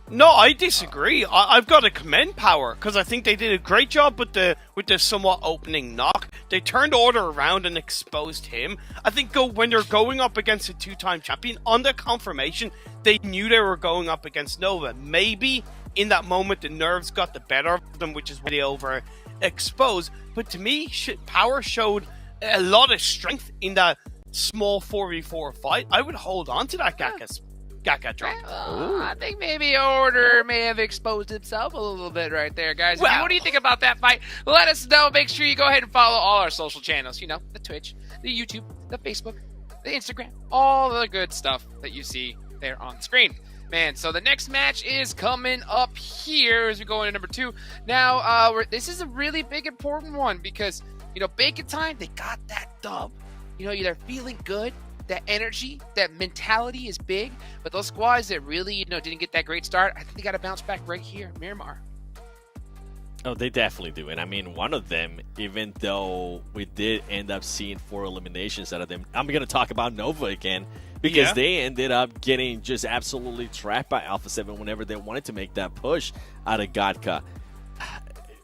No, I disagree. I've got to commend Power because I think they did a great job with the somewhat opening knock. They turned order around and exposed him. I think when they're going up against a 2-time champion, on the confirmation, they knew they were going up against Nova. Maybe in that moment the nerves got the better of them, which is why they overexposed. But to me, Power showed a lot of strength in that small 4v4 fight. I would hold on to that Gatka drop. I think maybe Order may have exposed himself a little bit right there, guys. Well, what do you think about that fight? Let us know. Make sure you go ahead and follow all our social channels. The Twitch, the YouTube, the Facebook, the Instagram, all the good stuff that you see there on screen. Man, so the next match is coming up here as we go into number 2. Now, this is a really big, important one because, Bacon Time, they got that dub. They're feeling good. That energy, that mentality is big, but those squads that really, didn't get that great start, I think they got to bounce back right here, Miramar. Oh, they definitely do. And I mean, one of them, even though we did end up seeing 4 eliminations out of them, I'm going to talk about Nova again because they ended up getting just absolutely trapped by Alpha 7 whenever they wanted to make that push out of Gatka.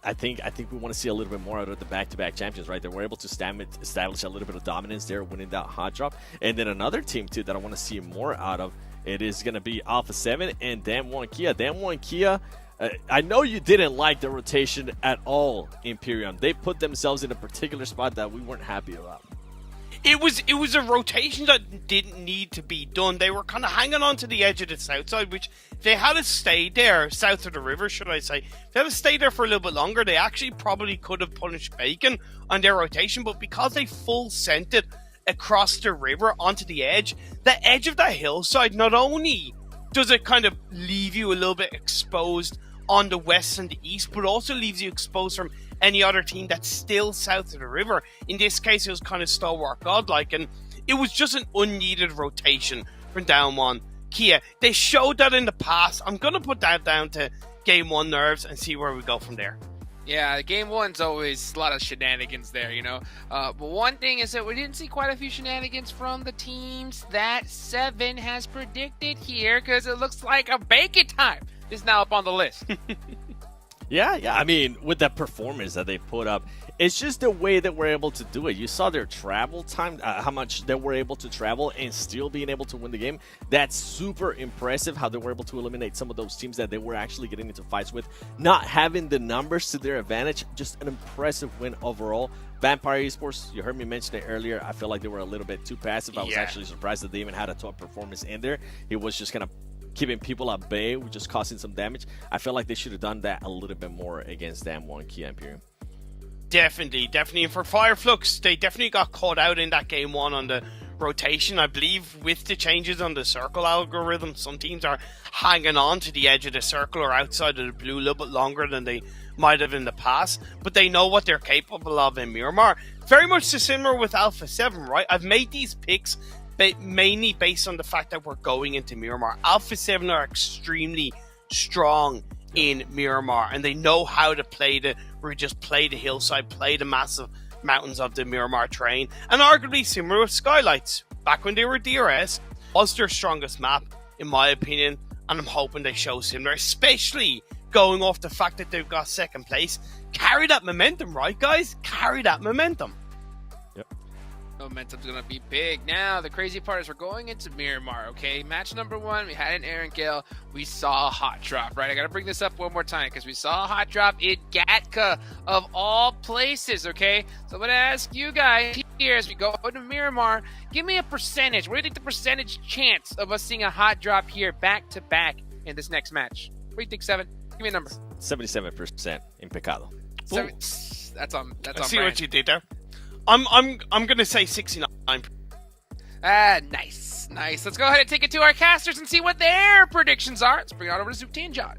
I think we want to see a little bit more out of the back-to-back champions, right? They were able to establish a little bit of dominance there, winning that hot drop. And then another team, too, that I want to see more out of, it is going to be Alpha 7 and Damwon Kia. Damwon Kia, I know you didn't like the rotation at all, Imperium. They put themselves in a particular spot that we weren't happy about. It was a rotation that didn't need to be done. They were kind of hanging on to the edge of the south side, which if they had to stay there, south of the river, should I say, if they had to stay there for a little bit longer, they actually probably could have punished Bacon on their rotation, but because they full sent it across the river onto the edge of that hillside, not only does it kind of leave you a little bit exposed on the west and the east, but also leaves you exposed from any other team that's still south of the river. In this case, it was kind of stalwart godlike, and it was just an unneeded rotation from Damwon Kia. They showed that in the past. I'm going to put that down to Game 1 nerves and see where we go from there. Yeah, game one's always a lot of shenanigans there, you know. But one thing is that we didn't see quite a few shenanigans from the teams that Seven has predicted here, because it looks like a bacon time is now up on the list. Yeah. I mean, with that performance that they put up, it's just the way that we're able to do it. You saw their travel time, how much they were able to travel and still being able to win the game. That's super impressive how they were able to eliminate some of those teams that they were actually getting into fights with. Not having the numbers to their advantage, just an impressive win overall. Vampire Esports, you heard me mention it earlier. I feel like they were a little bit too passive. I was actually surprised that they even had a top performance in there. It was just kind of keeping people at bay, just causing some damage. I feel like they should have done that a little bit more against Damwon Kia Imperium. Definitely. And for Fireflux, they definitely got caught out in that game one on the rotation. I believe with the changes on the circle algorithm, some teams are hanging on to the edge of the circle or outside of the blue a little bit longer than they might have in the past, but they know what they're capable of in Miramar. Very much similar with Alpha 7, right? I've made these picks mainly based on the fact that we're going into Miramar. Alpha 7 are extremely strong in Miramar, and they know how to play the hillside, play the massive mountains of the Miramar terrain, and arguably similar with Skylights. Back when they were DRS, was their strongest map, in my opinion, and I'm hoping they show similar, especially going off the fact that they've got second place. Carry that momentum, right, guys? Carry that momentum. Momentum's gonna be big. Now, the crazy part is we're going into Miramar, okay? Match number 1, we had an Aaron Gale. We saw a hot drop, right? I gotta bring this up one more time because we saw a hot drop in Gatka, of all places, okay? So I'm gonna ask you guys here as we go into Miramar, give me a percentage. What do you think the percentage chance of us seeing a hot drop here back to back in this next match? What do you think, Seven? Give me a number. 77% in Pecado. That's on I see brand. what you did there. I'm gonna say 69. Nice. Let's go ahead and take it to our casters and see what their predictions are. Let's bring it on over to Zoopty and John.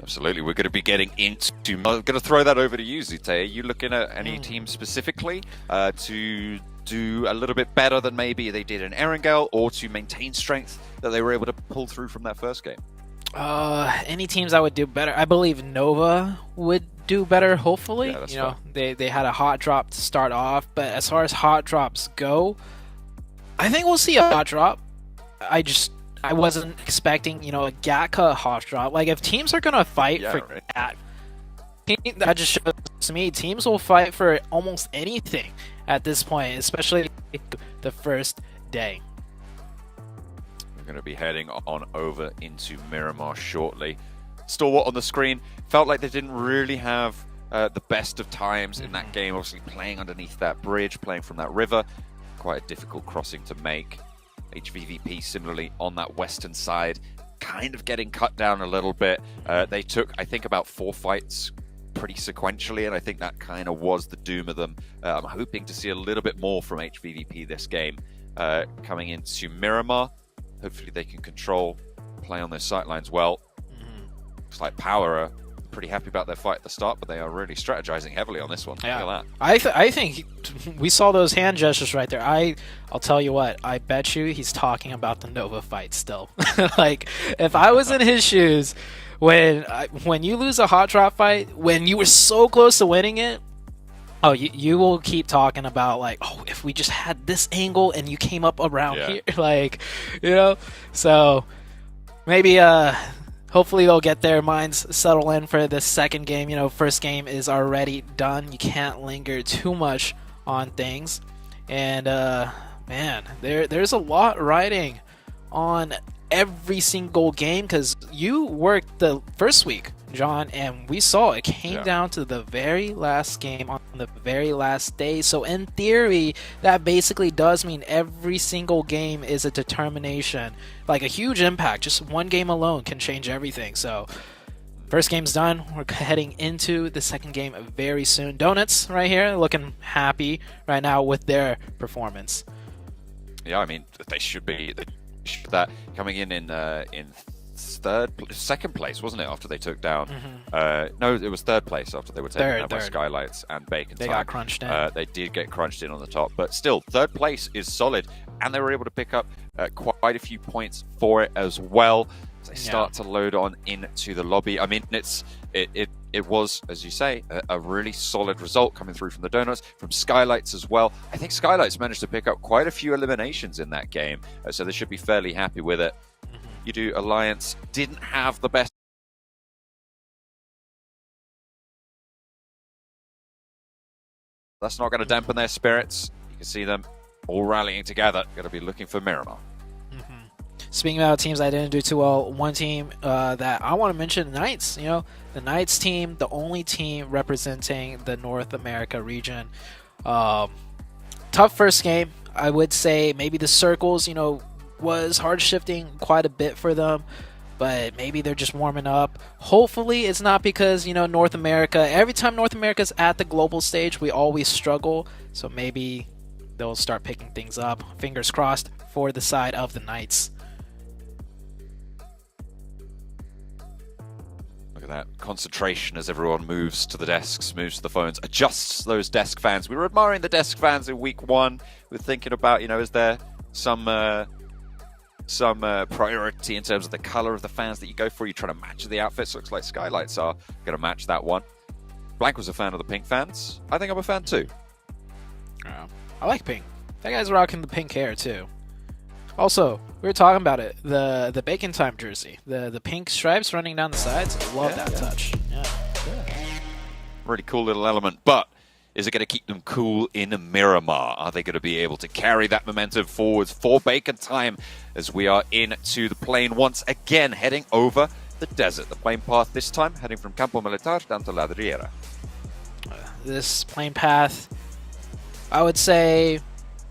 Absolutely. We're going to be getting into... I'm going to throw that over to you, Zute. Are you looking at any team specifically to do a little bit better than maybe they did in Erangel, or to maintain strength that they were able to pull through from that first game? Any teams that would do better? I believe Nova would do better, hopefully. Yeah, that's you know, they had a hot drop to start off, but as far as hot drops go, I think we'll see a hot drop. I wasn't expecting, a Gatka hot drop. Like, if teams are gonna fight for that just shows to me teams will fight for almost anything at this point, especially the first day. Going to be heading on over into Miramar shortly. Stalwart on the screen. Felt like they didn't really have the best of times in that game. Obviously playing underneath that bridge, playing from that river. Quite a difficult crossing to make. HVVP similarly on that western side, kind of getting cut down a little bit. They took, I think, about 4 fights pretty sequentially, and I think that kind of was the doom of them. I'm hoping to see a little bit more from HVVP this game coming into Miramar. Hopefully they can control, play on their sightlines well. Looks like Power are pretty happy about their fight at the start, but they are really strategizing heavily on this one. Yeah. Look at that. I think we saw those hand gestures right there. I'll tell you what, I bet you he's talking about the Nova fight still. Like, if I was in his shoes, when you lose a hot drop fight, when you were so close to winning it, you will keep talking about, like, if we just had this angle and you came up around here, like, so maybe hopefully they'll get their minds settle in for the second game. First game is already done. You can't linger too much on things, and man, there's a lot riding on every single game, because you worked the first week, John, and we saw it came down to the very last game on the very last day. So in theory, that basically does mean every single game is a determination, like a huge impact. Just one game alone can change everything. So first game's done. We're heading into the second game very soon. Donuts right here looking happy right now with their performance. Yeah, I mean, they should be. That coming in second place, wasn't it, after they took down no, it was third place after they were taken down by Skylights and Bacon. They got crunched in. They did get crunched in on the top, but still third place is solid, and they were able to pick up quite a few points for it as well. They start to load on into the lobby. I mean, it was, as you say, a really solid result coming through from the Donuts, from Skylights as well. I think Skylights managed to pick up quite a few eliminations in that game, so they should be fairly happy with it. You do Alliance didn't have the best. That's not going to dampen their spirits. You can see them all rallying together. Going to be looking for Miramar. Speaking about teams that didn't do too well, one team that I want to mention, the Knights. You know, the Knights team, the only team representing the North America region. Tough first game. I would say maybe the circles, was hard shifting quite a bit for them, but maybe they're just warming up. Hopefully it's not because, North America, every time North America's at the global stage, we always struggle. So maybe they'll start picking things up. Fingers crossed for the side of the Knights. Look at that concentration as everyone moves to the desks, moves to the phones, adjusts those desk fans. We were admiring the desk fans in week 1. We were thinking about, is there some priority in terms of the color of the fans that you go for? You're trying to match the outfits. Looks like Skylights are going to match that one. Blank was a fan of the pink fans. I think I'm a fan too. I like pink. That guy's rocking the pink hair too. Also, we were talking about it. The Bacon Time jersey, the pink stripes running down the sides. I love that touch. Yeah. Really cool little element, but is it going to keep them cool in Miramar? Are they going to be able to carry that momentum forwards for Bacon Time as we are into the plane once again, heading over the desert? The plane path this time heading from Campo Militar down to La Riera. This plane path, I would say,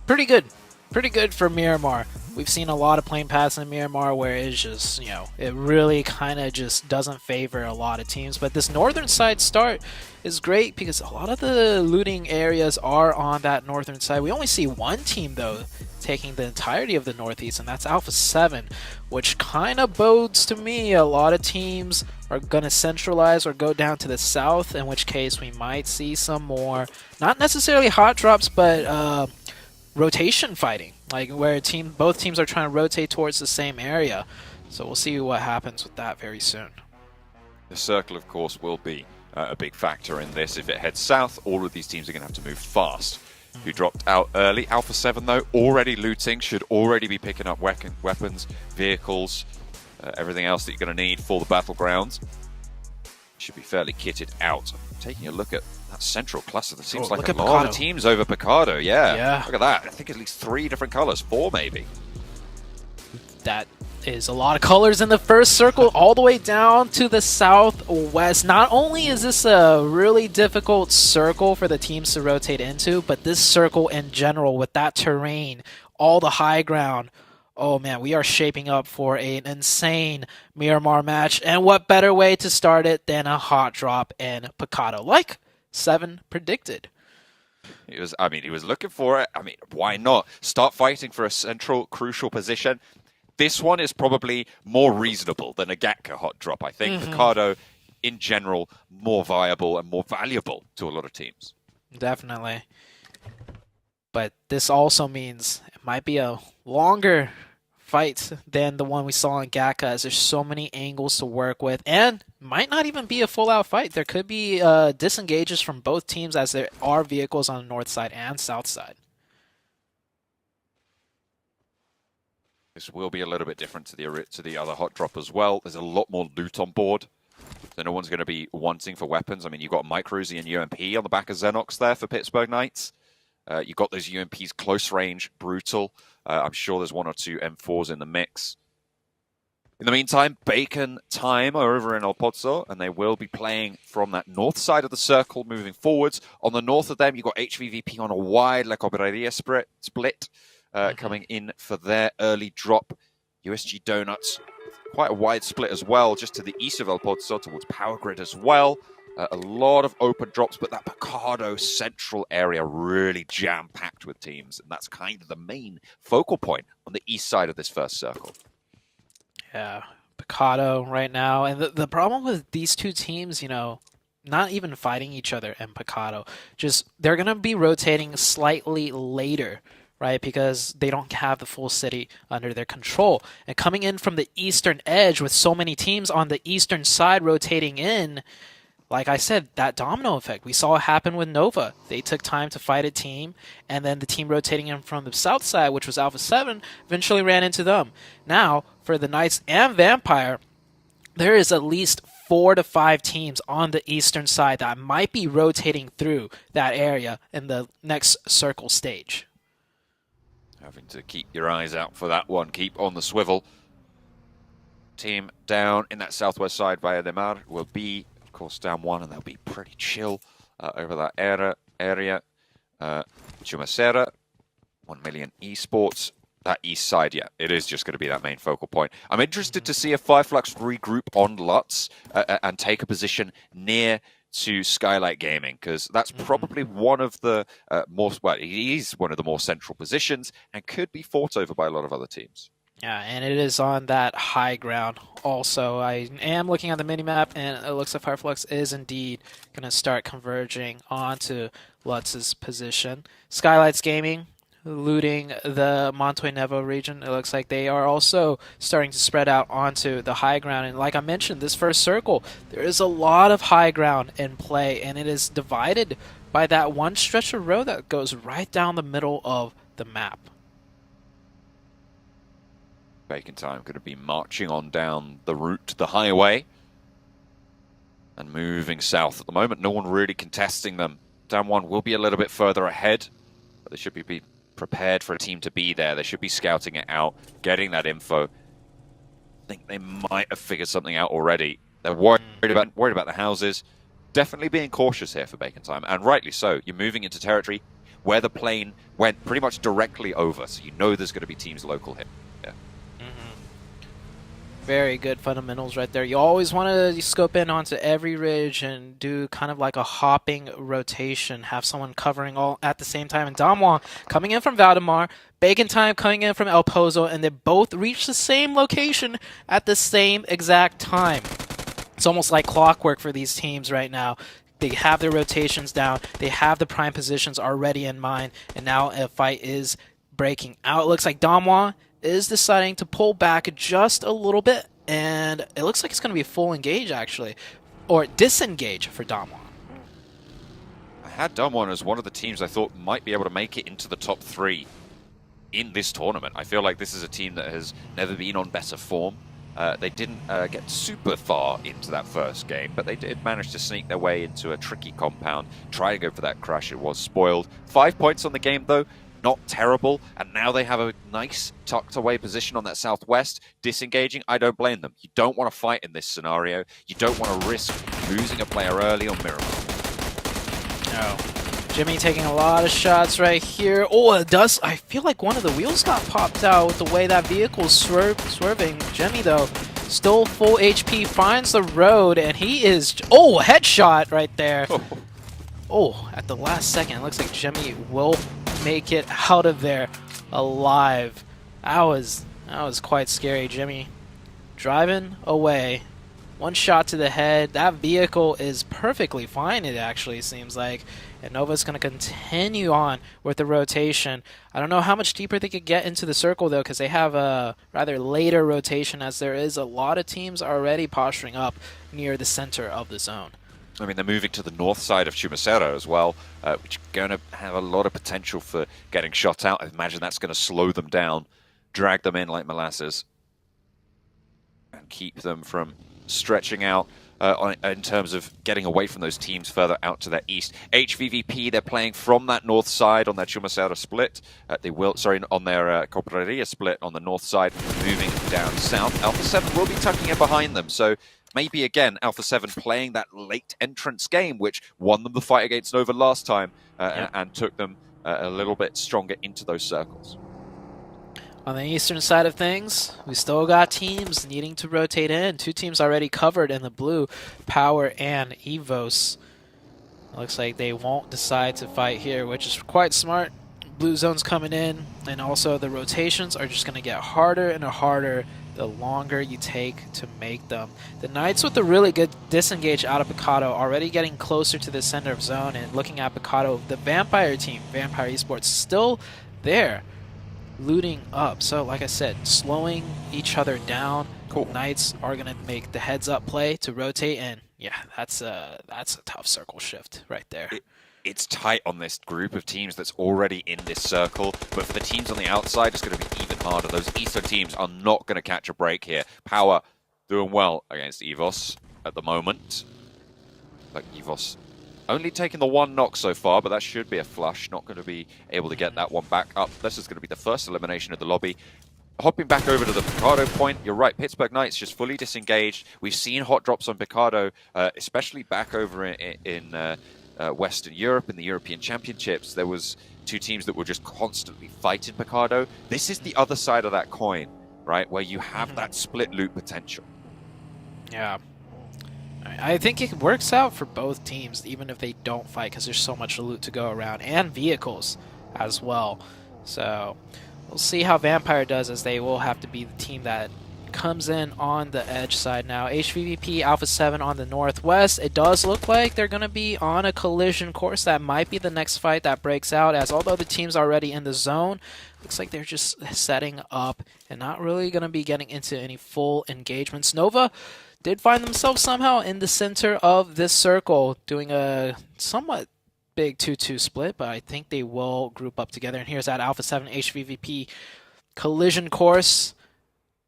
pretty good. Pretty good for Miramar. We've seen a lot of plane paths in Miramar where it's just, it really kind of just doesn't favor a lot of teams. But this northern side start is great because a lot of the looting areas are on that northern side. We only see one team, though, taking the entirety of the northeast, and that's Alpha 7, which kind of bodes to me a lot of teams are going to centralize or go down to the south, in which case we might see some more, not necessarily hot drops, but rotation fighting, like where both teams are trying to rotate towards the same area. So we'll see what happens with that very soon. The circle, of course, will be a big factor in this. If it heads south, all of these teams are going to have to move fast. Who dropped out early? Alpha 7, though, already looting, should already be picking up weapons, vehicles, everything else that you're going to need for the battlegrounds. Should be fairly kitted out. Taking a look at that central cluster, that seems like a lot of teams over Picado. Yeah, look at that. I think at least 3 different colors, 4 maybe. That is a lot of colors in the first circle, all the way down to the southwest. Not only is this a really difficult circle for the teams to rotate into, but this circle in general with that terrain, all the high ground. Oh man, we are shaping up for an insane Miramar match, and what better way to start it than a hot drop in Picado, like 7 predicted. He was looking for it. I mean, why not? Start fighting for a central, crucial position. This one is probably more reasonable than a Gatka hot drop, I think. Picado, in general, more viable and more valuable to a lot of teams. Definitely. But this also means it might be a longer fight than the one we saw in Gatka, as there's so many angles to work with, and might not even be a full-out fight. There could be disengages from both teams, as there are vehicles on the north side and south side. This will be a little bit different to the other hot drop as well. There's a lot more loot on board, so no one's going to be wanting for weapons. I mean, you've got Micro Uzi and UMP on the back of Xenox there for Pittsburgh Knights. You've got those UMPs close range, brutal. I'm sure there's 1 or 2 M4s in the mix. In the meantime, Bacon Time are over in El Pozo, and they will be playing from that north side of the circle, moving forwards. On the north of them, you've got HVVP on a wide La Cobreria split, coming in for their early drop. USG Donuts, quite a wide split as well, just to the east of El Pozo, towards Power Grid as well. A lot of open drops, but that Picado central area really jam-packed with teams, and that's kind of the main focal point on the east side of this first circle. Yeah, Picado right now, and the problem with these two teams, not even fighting each other in Picado, just they're going to be rotating slightly later right? Because they don't have the full city under their control. And coming in from the eastern edge with so many teams on the eastern side rotating in, like I said, that domino effect. We saw it happen with Nova. They took time to fight a team, and then the team rotating in from the south side, which was Alpha 7, eventually ran into them. Now, for the Knights and Vampire, there is at least 4 to 5 teams on the eastern side that might be rotating through that area in the next circle stage. Having to keep your eyes out for that one. Keep on the swivel. Team down in that southwest side via the Mar will be, of course, down 1, and they'll be pretty chill over that area. Chumacera, 1 million esports. That east side, yeah, it is just going to be that main focal point. I'm interested to see if Fireflux regroup on Lutz and take a position near to Skylight Gaming, because that's probably one of the he's one of the more central positions and could be fought over by a lot of other teams. Yeah, and it is on that high ground also. I am looking at the minimap, and it looks like Fireflux is indeed going to start converging onto Lutz's position. Skylights Gaming looting the Montoy Nevo region. It looks like they are also starting to spread out onto the high ground. And like I mentioned, this first circle, there is a lot of high ground in play, and it is divided by that one stretch of road that goes right down the middle of the map. Bacon Time going to be marching on down the route, the highway, and moving south at the moment. No one really contesting them. Down 1 will be a little bit further ahead, but they should be prepared for a team to be there. They should be scouting it out, getting that info. I think they might have figured something out already. They're worried about the houses. Definitely being cautious here for Bacon Time, and rightly so. You're moving into territory where the plane went pretty much directly over, so you know there's going to be teams local here. Very good fundamentals right there. You always want to scope in onto every ridge and do kind of like a hopping rotation, have someone covering all at the same time. And Damwon coming in from Valdemar, Bacon Time coming in from El Pozo, and they both reach the same location at the same exact time. It's almost like clockwork for these teams right now. They have their rotations down, they have the prime positions already in mind, and now a fight is breaking out. It looks like Damwon is deciding to pull back just a little bit, and it looks like it's going to be a full engage, actually, or disengage for Damwon. I had Damwon as one of the teams I thought might be able to make it into the top 3 in this tournament. I feel like this is a team that has never been on better form. They didn't get super far into that first game, but they did manage to sneak their way into a tricky compound, try to go for that crash. It was spoiled. 5 points on the game, though. Not terrible, and now they have a nice tucked away position on that southwest. Disengaging, I don't blame them. You don't want to fight in this scenario. You don't want to risk losing a player early on Miracle. No. Jimmy taking a lot of shots right here. Oh, it does. I feel like one of the wheels got popped out with the way that vehicle's swerving. Jimmy, though, still full HP, finds the road, and he is... Oh, headshot right there. Oh, at the last second, it looks like Jimmy will make it out of there alive. That was quite scary. Jimmy driving away. One shot to the head. That vehicle is perfectly fine, it actually seems like. And Nova's going to continue on with the rotation. I don't know how much deeper they could get into the circle, though, because they have a rather later rotation, as there is a lot of teams already posturing up near the center of the zone. I mean, they're moving to the north side of Chumacero as well, which is going to have a lot of potential for getting shot out. I imagine that's going to slow them down, drag them in like molasses, and keep them from stretching out in terms of getting away from those teams further out to their east. HVVP, they're playing from that north side on their Chumacero split. On their Copraria split on the north side, moving down south. Alpha 7 will be tucking in behind them, so maybe, again, Alpha 7 playing that late entrance game, which won them the fight against Nova last time and took them a little bit stronger into those circles. On the eastern side of things, we still got teams needing to rotate in. 2 teams already covered in the blue, Power and Evos. Looks like they won't decide to fight here, which is quite smart. Blue zone's coming in, and also the rotations are just going to get harder and harder the longer you take to make them. The Knights with a really good disengage out of Picado, already getting closer to the center of zone, and looking at Picado, the Vampire team, Vampire Esports, still there, looting up. So like I said, slowing each other down. Cool. Knights are going to make the heads-up play to rotate, and yeah, that's a tough circle shift right there. It's tight on this group of teams that's already in this circle, but for the teams on the outside, it's going to be even harder. Those Eastern teams are not going to catch a break here. Power doing well against EVOS at the moment. Like EVOS only taking the one knock so far, but that should be a flush. Not going to be able to get that one back up. This is going to be the first elimination of the lobby. Hopping back over to the Picardo point, you're right, Pittsburgh Knights just fully disengaged. We've seen hot drops on Picardo, especially back over in Western Europe, in the European Championships. There was two teams that were just constantly fighting Picardo. This is the other side of that coin, right, where you have that split loot potential. Yeah. I think it works out for both teams, even if they don't fight, because there's so much loot to go around, and vehicles as well. So we'll see how Vampire does, as they will have to be the team that comes in on the edge side now. HVVP Alpha 7 on the northwest. It does look like they're going to be on a collision course. That might be the next fight that breaks out, as although the team's already in the zone, looks like they're just setting up and not really going to be getting into any full engagements. Nova did find themselves somehow in the center of this circle, doing a somewhat big 2-2 split, but I think they will group up together. And here's that Alpha 7 HVVP collision course.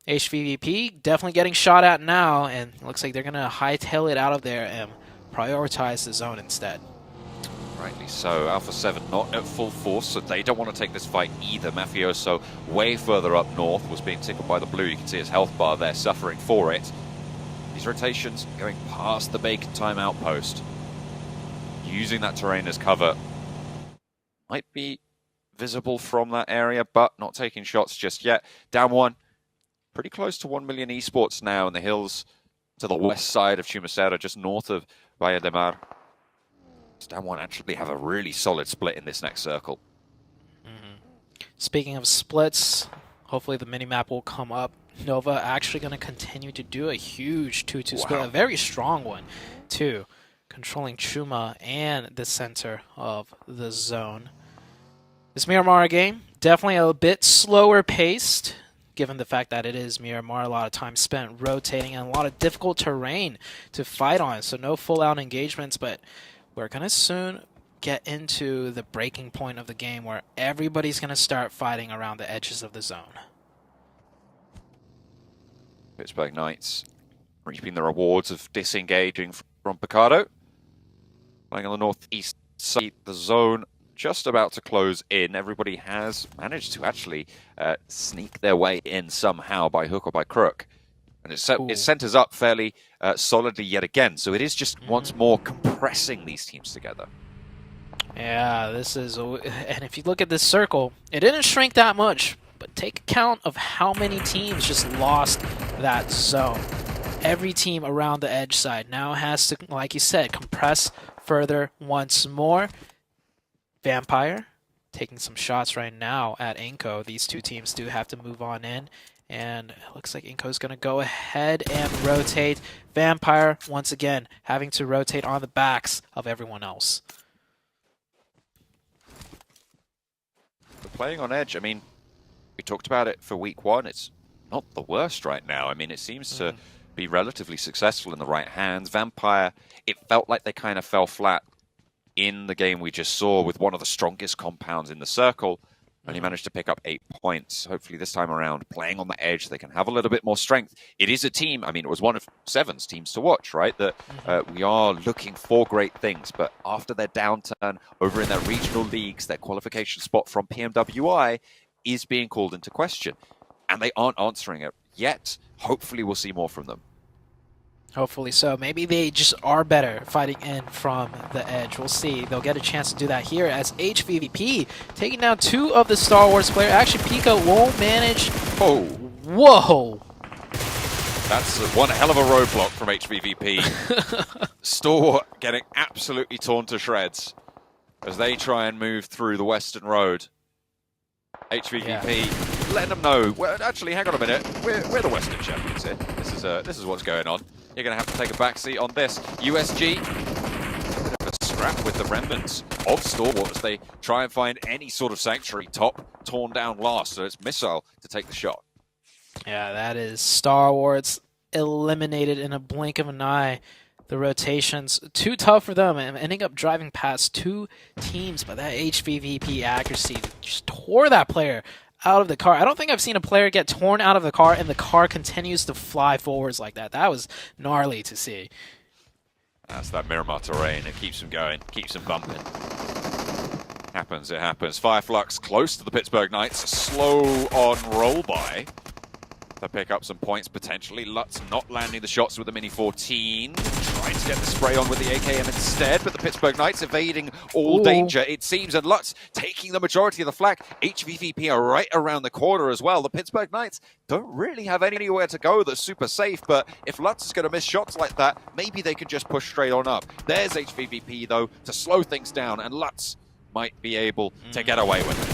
HVVP definitely getting shot at now, and it looks like they're going to hightail it out of there and prioritize the zone instead. Rightly so. Alpha 7 not at full force, so they don't want to take this fight either. Mafioso, way further up north, was being tickled by the blue. You can see his health bar there, suffering for it. These rotations going past the Bacon Time outpost. Using that terrain as cover. Might be visible from that area, but not taking shots just yet. Down one. Pretty close to 1 million esports now in the hills to the west side of Chumacera, just north of Valle de Mar. Down one actually have a really solid split in this next circle. Speaking of splits, hopefully the minimap will come up. Nova actually going to continue to do a huge 2-2 split, a very strong one too, controlling Chuma and the center of the zone. This Miramar game, definitely a bit slower paced, given the fact that it is Miramar, a lot of time spent rotating and a lot of difficult terrain to fight on, so no full-out engagements, but we're going to soon get into the breaking point of the game where everybody's going to start fighting around the edges of the zone. Pittsburgh Knights reaping the rewards of disengaging from Picardo. Playing on the northeast side, the zone just about to close in. Everybody has managed to actually sneak their way in somehow by hook or by crook. And it centers up fairly solidly yet again. So it is just once more compressing these teams together. Yeah, this is... And if you look at this circle, it didn't shrink that much. But take account of how many teams just lost that zone. Every team around the edge side now has to, like you said, compress further once more. Vampire taking some shots right now at Inko. These two teams do have to move on in. And it looks like Inko's going to go ahead and rotate. Vampire, once again, having to rotate on the backs of everyone else. But playing on edge, I mean, we talked about it for week one. It's not the worst right now. I mean, it seems to be relatively successful in the right hands. Vampire, it felt like they kind of fell flat in the game we just saw with one of the strongest compounds in the circle. Only managed to pick up 8 points. Hopefully this time around, playing on the edge, they can have a little bit more strength. It is a team, I mean, it was one of Seven's teams to watch, right? That we are looking for great things, but after their downturn over in their regional leagues, their qualification spot from PMWI is being called into question. And they aren't answering it yet. Hopefully we'll see more from them. Hopefully so. Maybe they just are better fighting in from the edge. We'll see. They'll get a chance to do that here as HVVP taking down 2 of the Star Wars players. Actually, Pika won't manage. Oh. Whoa. That's one hell of a roadblock from HVVP. Store getting absolutely torn to shreds as they try and move through the Western Road. HVVP letting them know. Well, actually, hang on a minute. We're the Western champions here. This is what's going on. You're going to have to take a backseat on this. USG, a bit of a scrap trapped with the remnants of Stalwart as they try and find any sort of sanctuary. Top torn down last, so it's Missile to take the shot. Yeah, that is Star Wars eliminated in a blink of an eye. The rotations too tough for them, and ending up driving past two teams. But that HVVP accuracy just tore that player out of the car. I don't think I've seen a player get torn out of the car and the car continues to fly forwards like that. That was gnarly to see. That's that Miramar terrain. It keeps him going, keeps him bumping. Happens, it happens. Fireflux close to the Pittsburgh Knights. Slow on roll by. To pick up some points potentially. Lutz not landing the shots with the Mini 14. Trying to get the spray on with the AKM instead, but the Pittsburgh Knights evading all danger, it seems, and Lutz taking the majority of the flak. HVVP are right around the corner as well. The Pittsburgh Knights don't really have anywhere to go that's super safe, but if Lutz is going to miss shots like that, maybe they can just push straight on up. There's HVVP, though, to slow things down, and Lutz might be able to get away with it.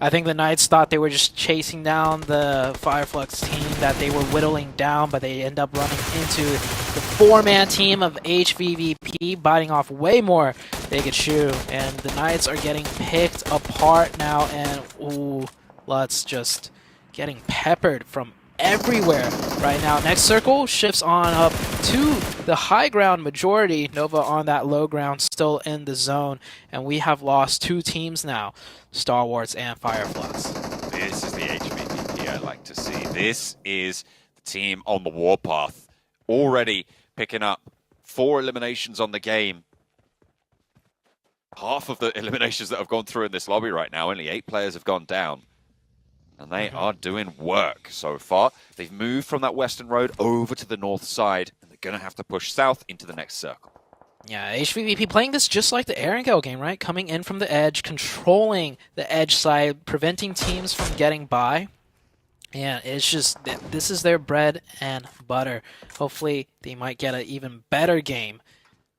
I think the Knights thought they were just chasing down the Fireflux team that they were whittling down, but they end up running into the four-man team of HVVP, biting off way more they could chew. And the Knights are getting picked apart now, and ooh, Lutz just getting peppered from everywhere right now. Next circle shifts on up to the high ground majority. Nova on that low ground, still in the zone, and we have lost two teams now, Star Wars and Fireflux. This is the HVVP I like to see. This is the team on the warpath, already picking up 4 eliminations on the game. Half of the eliminations that have gone through in this lobby right now, only 8 players have gone down. And they are doing work so far. They've moved from that western road over to the north side, and they're going to have to push south into the next circle. Yeah, HVVP playing this just like the Erangel game, right? Coming in from the edge, controlling the edge side, preventing teams from getting by. And it's just, this is their bread and butter. Hopefully they might get an even better game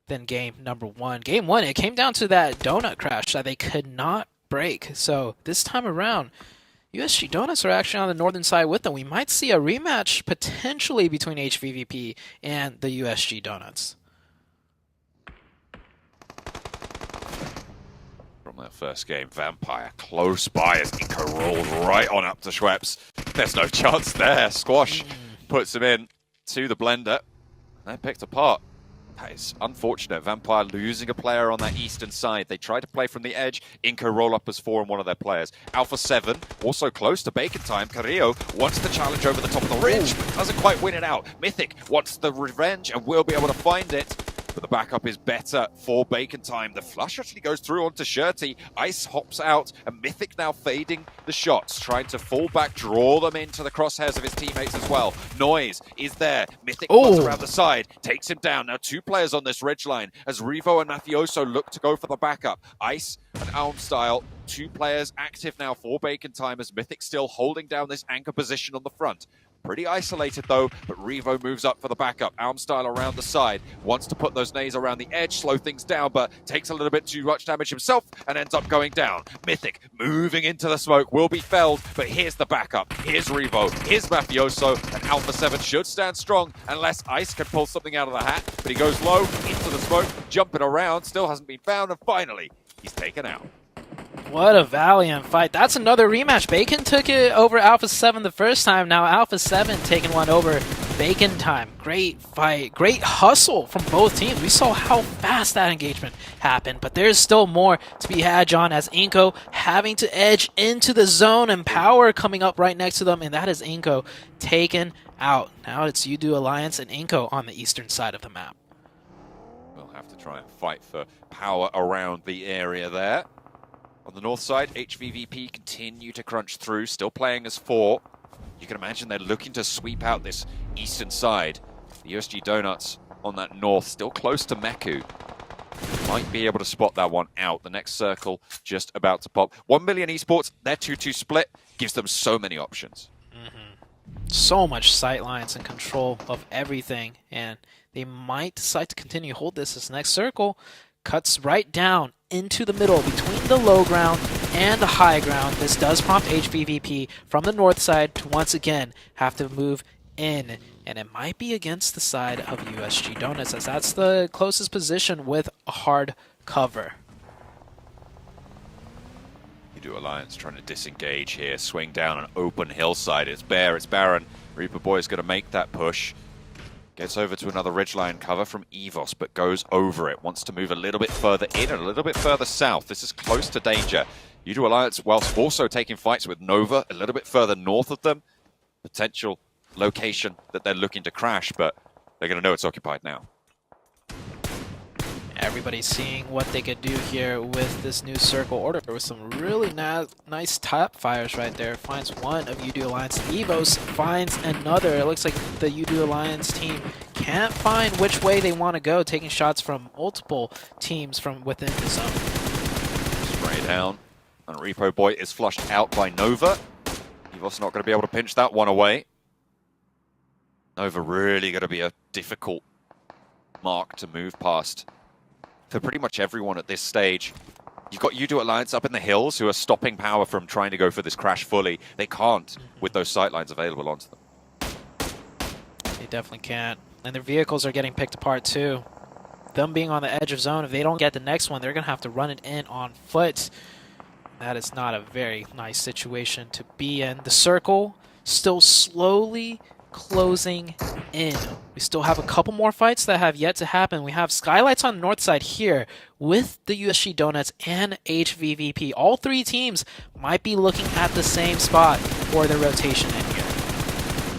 than game number 1. Game 1, it came down to that donut crash that they could not break. So this time around, USG Donuts are actually on the northern side with them. We might see a rematch potentially between HVVP and the USG Donuts. From their first game, Vampire close by as Inco rolled right on up to Schweppes. There's no chance there. Squash puts him in to the blender. They're picked apart. That is unfortunate. Vampire losing a player on that eastern side. They try to play from the edge. Inco roll up as 4 on one of their players. Alpha 7, also close to Bacon time. Carrillo wants the challenge over the top of the ridge, but doesn't quite win it out. Mythic wants the revenge and will be able to find it. But the backup is better for Bacon time. The flush actually goes through onto Shirty. Ice hops out, and Mythic now fading the shots, trying to fall back, draw them into the crosshairs of his teammates as well. Noise is there. Mythic runs around the side, takes him down. Now 2 players on this ridge line as Revo and Mafioso look to go for the backup. Ice and Almstyle, 2 players active now for Bacon time as Mythic still holding down this anchor position on the front. Pretty isolated though, but Revo moves up for the backup. Almstyle around the side, wants to put those nades around the edge, slow things down, but takes a little bit too much damage himself and ends up going down. Mythic moving into the smoke, will be felled, but here's the backup. Here's Revo, here's Mafioso, and Alpha 7 should stand strong unless Ice can pull something out of the hat, but he goes low into the smoke, jumping around, still hasn't been found, and finally, he's taken out. What a valiant fight. That's another rematch. Bacon took it over Alpha 7 the first time. Now Alpha 7 taking one over Bacon time. Great fight. Great hustle from both teams. We saw how fast that engagement happened, but there's still more to be had, John, as Inco having to edge into the zone and Power coming up right next to them, and that is Inco taken out. Now it's Udo Alliance and Inco on the eastern side of the map. We'll have to try and fight for power around the area there. On the north side, HVVP continue to crunch through, still playing as 4. You can imagine they're looking to sweep out this eastern side. The USG Donuts on that north, still close to Meku. Might be able to spot that one out. The next circle just about to pop. 1 million esports, their 2-2 split gives them so many options. So much sight lines and control of everything, and they might decide to continue to hold this next circle. Cuts right down into the middle between the low ground and the high ground. This does prompt HVVP from the north side to once again have to move in, and it might be against the side of USG Donuts, as that's the closest position with a hard cover. You Alliance trying to disengage here, swing down an open hillside. It's bare, it's barren. Reaper Boy's going to make that push. Gets over to another ridgeline cover from Evos, but goes over it. Wants to move a little bit further in and a little bit further south. This is close to danger. You Alliance, whilst also taking fights with Nova a little bit further north of them. Potential location that they're looking to crash, but they're going to know it's occupied now. Everybody's seeing what they could do here with this new circle order with some really nice top fires right there. Finds one of UD Alliance. Evos finds another. It looks like the UD Alliance team can't find which way they want to go, taking shots from multiple teams from within the zone. Spray down, and Repo Boy is flushed out by Nova. Evos not going to be able to pinch that one away. Nova really going to be a difficult mark to move past for pretty much everyone at this stage. You've got UD Alliance up in the hills who are stopping power from trying to go for this crash fully. They can't with those sightlines available onto them. They definitely can't. And their vehicles are getting picked apart too. Them being on the edge of zone, if they don't get the next one, they're going to have to run it in on foot. That is not a very nice situation to be in. The circle still slowly closing in. We still have a couple more fights that have yet to happen. We have Skylights on the north side here with the USG Donuts and HVVP. All three teams might be looking at the same spot for their rotation in here.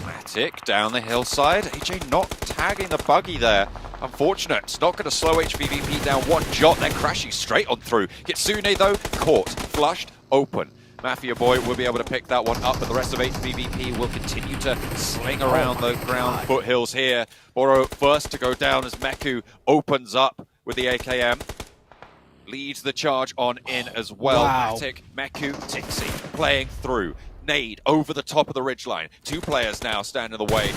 Matic down the hillside. AJ not tagging the buggy there. Unfortunate. It's not going to slow HVVP down one jot. They're crashing straight on through. Kitsune, though, caught, flushed, open. Mafia Boy will be able to pick that one up, but the rest of HVVP will continue to sling around the ground foothills here. Boro first to go down as Meku opens up with the AKM. Leads the charge on in as well. Wow. Matic, Meku, Tixi playing through. Nade over the top of the ridgeline. Two players now stand in the way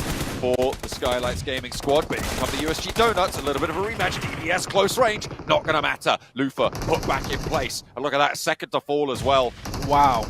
for the Skylights Gaming squad, but here come the USG Donuts, a little bit of a rematch. DBS close range, not going to matter. Lufa put back in place, and look at that, second to fall as well. Wow.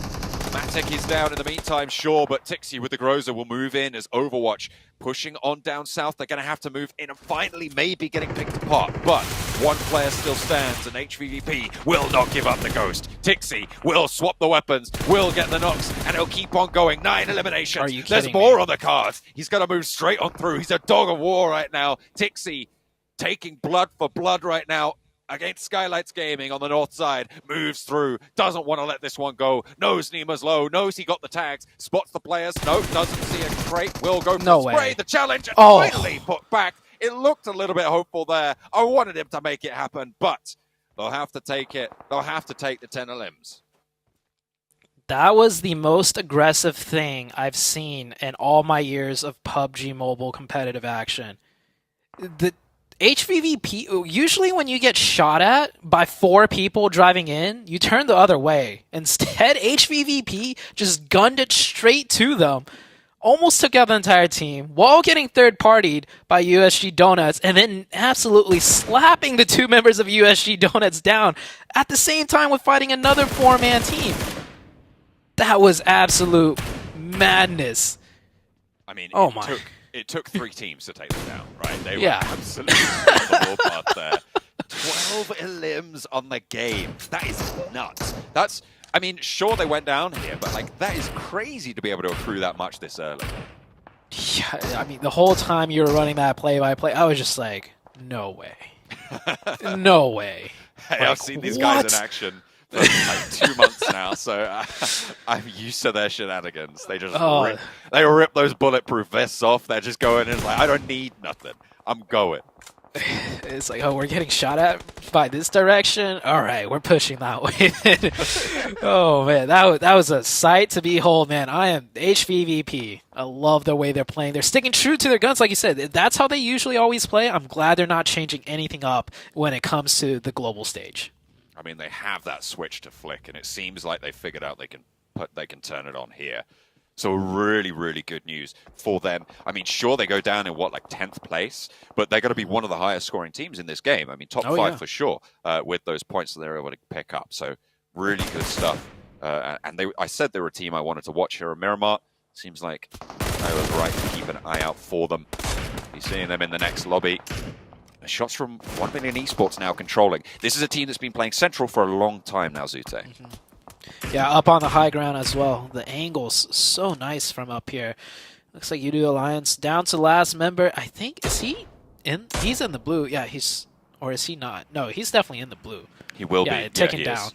Matic is down in the meantime, sure, but Tixi with the Groza will move in as Overwatch pushing on down south. They're going to have to move in and finally maybe getting picked apart, but one player still stands and HVVP will not give up the ghost. Tixi will swap the weapons, will get the knocks, and he'll keep on going. 9 eliminations. Are you There's kidding more me? on the cards. He's going to move straight on through. He's a dog of war right now. Tixi taking blood for blood right now against Skylights Gaming on the north side, moves through, doesn't want to let this one go, knows Nima's low, knows he got the tags, spots the players, no, doesn't see a crate, will go for No the spray, way. the challenge, and Oh. finally put back. It looked a little bit hopeful there. I wanted him to make it happen, but they'll have to take it. They'll have to take the 10 limbs. That was the most aggressive thing I've seen in all my years of PUBG Mobile competitive action. The HVVP, usually when you get shot at by 4 people driving in, you turn the other way. Instead, HVVP just gunned it straight to them. Almost took out the entire team while getting third-partied by USG Donuts and then absolutely slapping the 2 members of USG Donuts down at the same time with fighting another 4-man team. That was absolute madness. I mean, Oh my. It took 3 teams to take them down, right? They Yeah. were absolutely on the warpath there. 12 limbs on the game. That is nuts. That's, I mean, sure they went down here, but like that is crazy to be able to accrue that much this early. Yeah, I mean, the whole time you were running that play-by-play, I was just like, no way. No way. Hey, Like, I've seen these guys what? in action for like 2 months now, so I'm used to their shenanigans. They just rip those bulletproof vests off. They're just going in like, I don't need nothing. I'm going. It's like, oh, we're getting shot at by this direction? All right, we're pushing that way. Oh, man, that was a sight to behold, man. I am HVVP. I love the way they're playing. They're sticking true to their guns, like you said. That's how they usually always play. I'm glad they're not changing anything up when it comes to the global stage. I mean, they have that switch to flick, and it seems like they figured out they can turn it on here. So really, really good news for them. I mean, sure, they go down in like 10th place, but they're going to be one of the highest scoring teams in this game. I mean, top 5 for sure with those points that they're able to pick up. So really good stuff. And I said they were a team I wanted to watch here at Miramar. Seems like Nova's right to keep an eye out for them. He's seeing them in the next lobby. Shots from 1 Million Esports now controlling. This is a team that's been playing Central for a long time now, Zute. Yeah, up on the high ground as well. The angle's so nice from up here. Looks like U2 Alliance down to last member. I think, is he in? He's in the blue. Yeah, he's, or is he not? No, he's definitely in the blue. He will be. Yeah, taken down.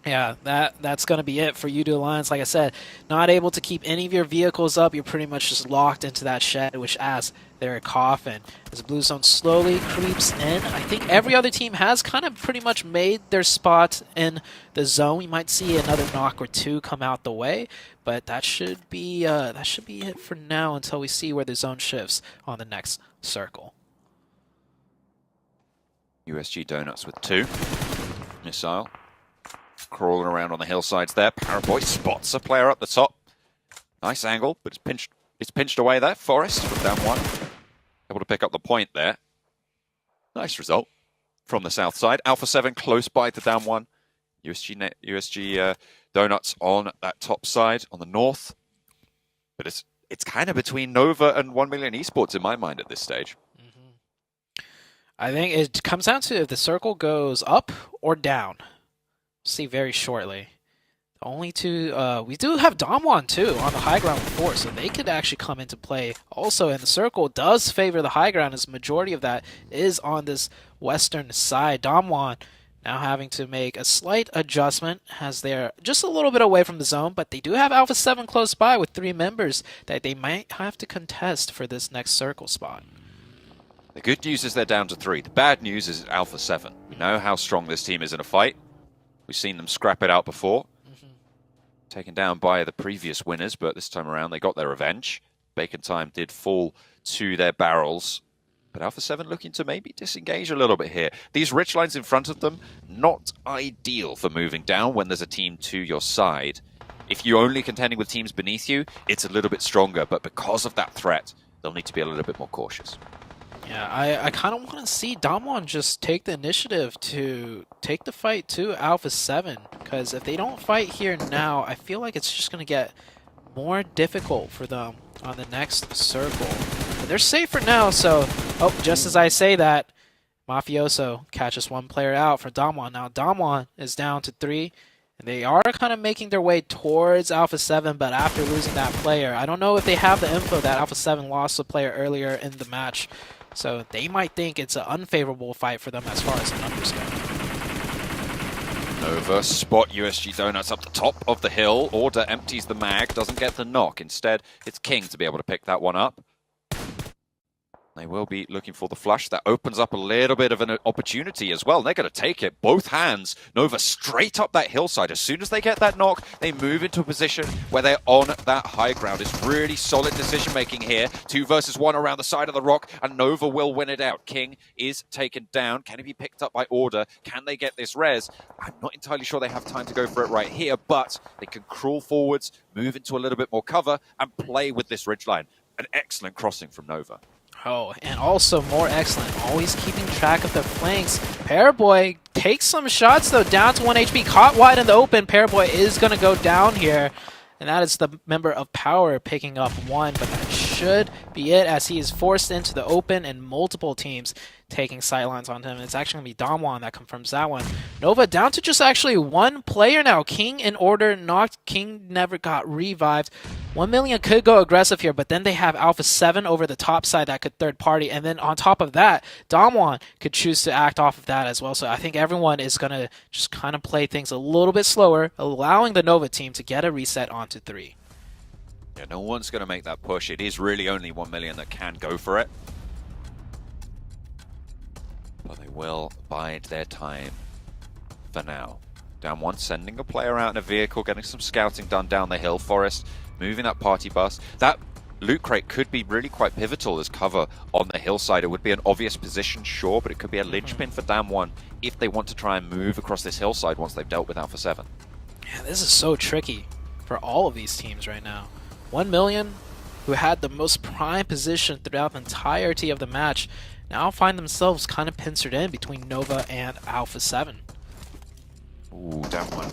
Yeah, that's going to be it for U2 Alliance. Like I said, not able to keep any of your vehicles up. You're pretty much just locked into that shed, which adds their coffin. As Blue Zone slowly creeps in, I think every other team has kind of pretty much made their spot in the zone. You might see another knock or two come out the way, but that should be it for now until we see where the zone shifts on the next circle. USG Donuts with 2. Missile. Crawling around on the hillsides there. Paraboy spots a player up the top. Nice angle, but it's pinched away there. Forest from down 1. Able to pick up the point there. Nice result from the south side. Alpha 7 close by to down 1. USG Donuts on that top side on the north. But it's kind of between Nova and 1 Million Esports in my mind at this stage. I think it comes down to if the circle goes up or down. See very shortly. The only two, we do have Damwon too on the high ground with 4, so they could actually come into play also. And the circle does favor the high ground, as the majority of that is on this western side. Damwon now having to make a slight adjustment as they're just a little bit away from the zone, but they do have Alpha 7 close by with 3 members that they might have to contest for this next circle spot. The good news is they're down to 3. The bad news is Alpha 7. We know how strong this team is in a fight. We've seen them scrap it out before. Taken down by the previous winners, but this time around they got their revenge. Bacon Time did fall to their barrels. But Alpha 7 looking to maybe disengage a little bit here. These rich lines in front of them, not ideal for moving down when there's a team to your side. If you're only contending with teams beneath you, it's a little bit stronger. But because of that threat, they'll need to be a little bit more cautious. Yeah, I kind of want to see Damwon just take the initiative to take the fight to Alpha 7, because if they don't fight here now, I feel like it's just going to get more difficult for them on the next circle. But they're safe for now, so, oh, just as I say that, Mafioso catches 1 player out for Damwon. Now Damwon is down to 3, and they are kind of making their way towards Alpha 7, but after losing that player, I don't know if they have the info that Alpha 7 lost a player earlier in the match. So they might think it's an unfavorable fight for them as far as the numbers go. Nova spot USG Donuts up the top of the hill. Order empties the mag, doesn't get the knock. Instead, it's King to be able to pick that one up. They will be looking for the flush. That opens up a little bit of an opportunity as well. They're going to take it. Both hands. Nova straight up that hillside. As soon as they get that knock, they move into a position where they're on that high ground. It's really solid decision-making here. 2 versus 1 around the side of the rock, and Nova will win it out. King is taken down. Can he be picked up by Order? Can they get this res? I'm not entirely sure they have time to go for it right here, but they can crawl forwards, move into a little bit more cover, and play with this ridgeline. An excellent crossing from Nova. Oh, and also more excellent, always keeping track of the flanks. Paraboy takes some shots, though, down to 1 HP. Caught wide in the open. Paraboy is going to go down here. And that is the member of Power picking up 1, but that should be it as he is forced into the open and multiple teams taking sightlines on him. It's actually going to be Damwon that confirms that one. Nova down to just actually 1 player now. King in Order knocked. King never got revived. 1 Million could go aggressive here, but then they have Alpha 7 over the top side that could third party. And then on top of that, Damwon could choose to act off of that as well. So I think everyone is going to just kind of play things a little bit slower, allowing the Nova team to get a reset onto 3. Yeah, no one's going to make that push. It is really only 1 Million that can go for it. But they will bide their time for now. Down 1, sending a player out in a vehicle, getting some scouting done down the hill. Forest moving that party bus. That loot crate could be really quite pivotal as cover on the hillside. It would be an obvious position, sure, but it could be a linchpin for Dam 1 if they want to try and move across this hillside once they've dealt with Alpha 7. Yeah, this is so tricky for all of these teams right now. 1 Million, who had the most prime position throughout the entirety of the match, now find themselves kind of pincered in between Nova and Alpha 7. Ooh, Dam 1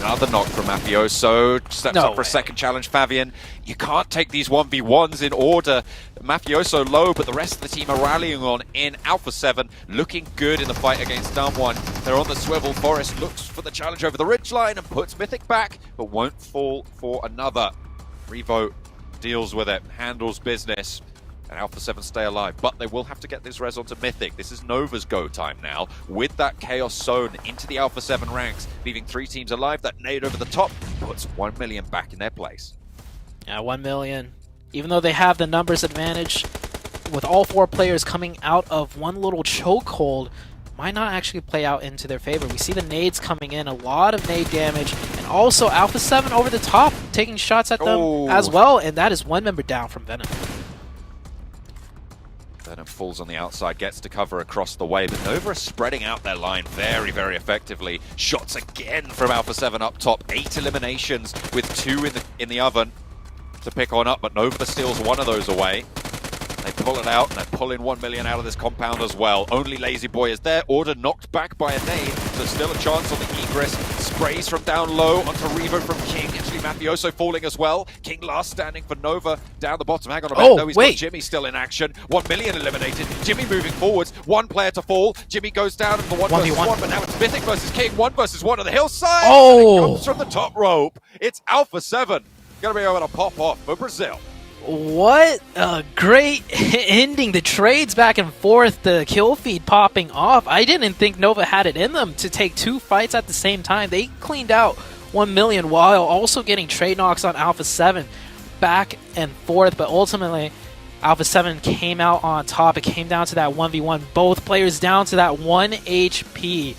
Another knock from Mafioso. Steps No up for a way. second challenge, Fabian. You can't take these 1v1s in order. Mafioso low, but the rest of the team are rallying on in Alpha 7. Looking good in the fight against Damwon. They're on the swivel. Forest looks for the challenge over the ridgeline and puts Mythic back, but won't fall for another. Revo deals with it, handles business. And Alpha 7 stay alive, but they will have to get this res onto Mythic. This is Nova's go time now, with that Chaos Zone into the Alpha 7 ranks, leaving 3 teams alive. That nade over the top puts 1 million back in their place. Yeah, 1 million. Even though they have the numbers advantage, with all 4 players coming out of one little chokehold, might not actually play out into their favor. We see the nades coming in, a lot of nade damage, and also Alpha 7 over the top, taking shots at them as well, and that is 1 member down from Venom. Venom falls on the outside, gets to cover across the way, but Nova are spreading out their line very, very effectively. Shots again from Alpha 7 up top. 8 eliminations with 2 in the oven to pick on up, but Nova steals one of those away. They pull it out, and they pull in 1 million out of this compound as well. Only Lazy Boy is there. Order knocked back by a nade, so still a chance on the egress. Sprays from down low onto Revo from King. Actually, Mafioso falling as well. King last standing for Nova down the bottom. Hang on a minute. No, he's got Jimmy still in action. 1 million eliminated. Jimmy moving forwards. 1 player to fall. Jimmy goes down in the 1 versus 1, but now it's Mythic versus King. 1 versus 1 on the hillside. Oh! And it comes from the top rope. It's Alpha 7. Gonna be able to pop off for Brazil. What a great ending. The trades back and forth, the kill feed popping off. I didn't think Nova had it in them to take 2 fights at the same time. They cleaned out 1 million while also getting trade knocks on Alpha 7 back and forth, but ultimately Alpha 7 came out on top. It came down to that 1v1. Both players down to that 1 HP.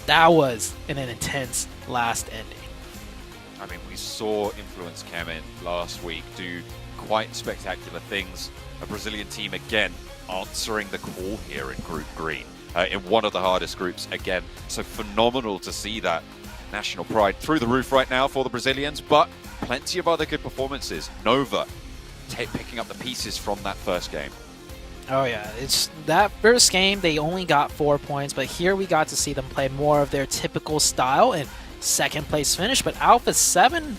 That was an intense last ending. I mean, we saw Influence Kamen last week do quite spectacular things. A Brazilian team again answering the call here in Group Green, in one of the hardest groups again. So phenomenal to see that. National pride through the roof right now for the Brazilians, but plenty of other good performances. Nova picking up the pieces from that first game. Oh yeah, it's that first game they only got 4 points, but here we got to see them play more of their typical style and second place finish. But Alpha 7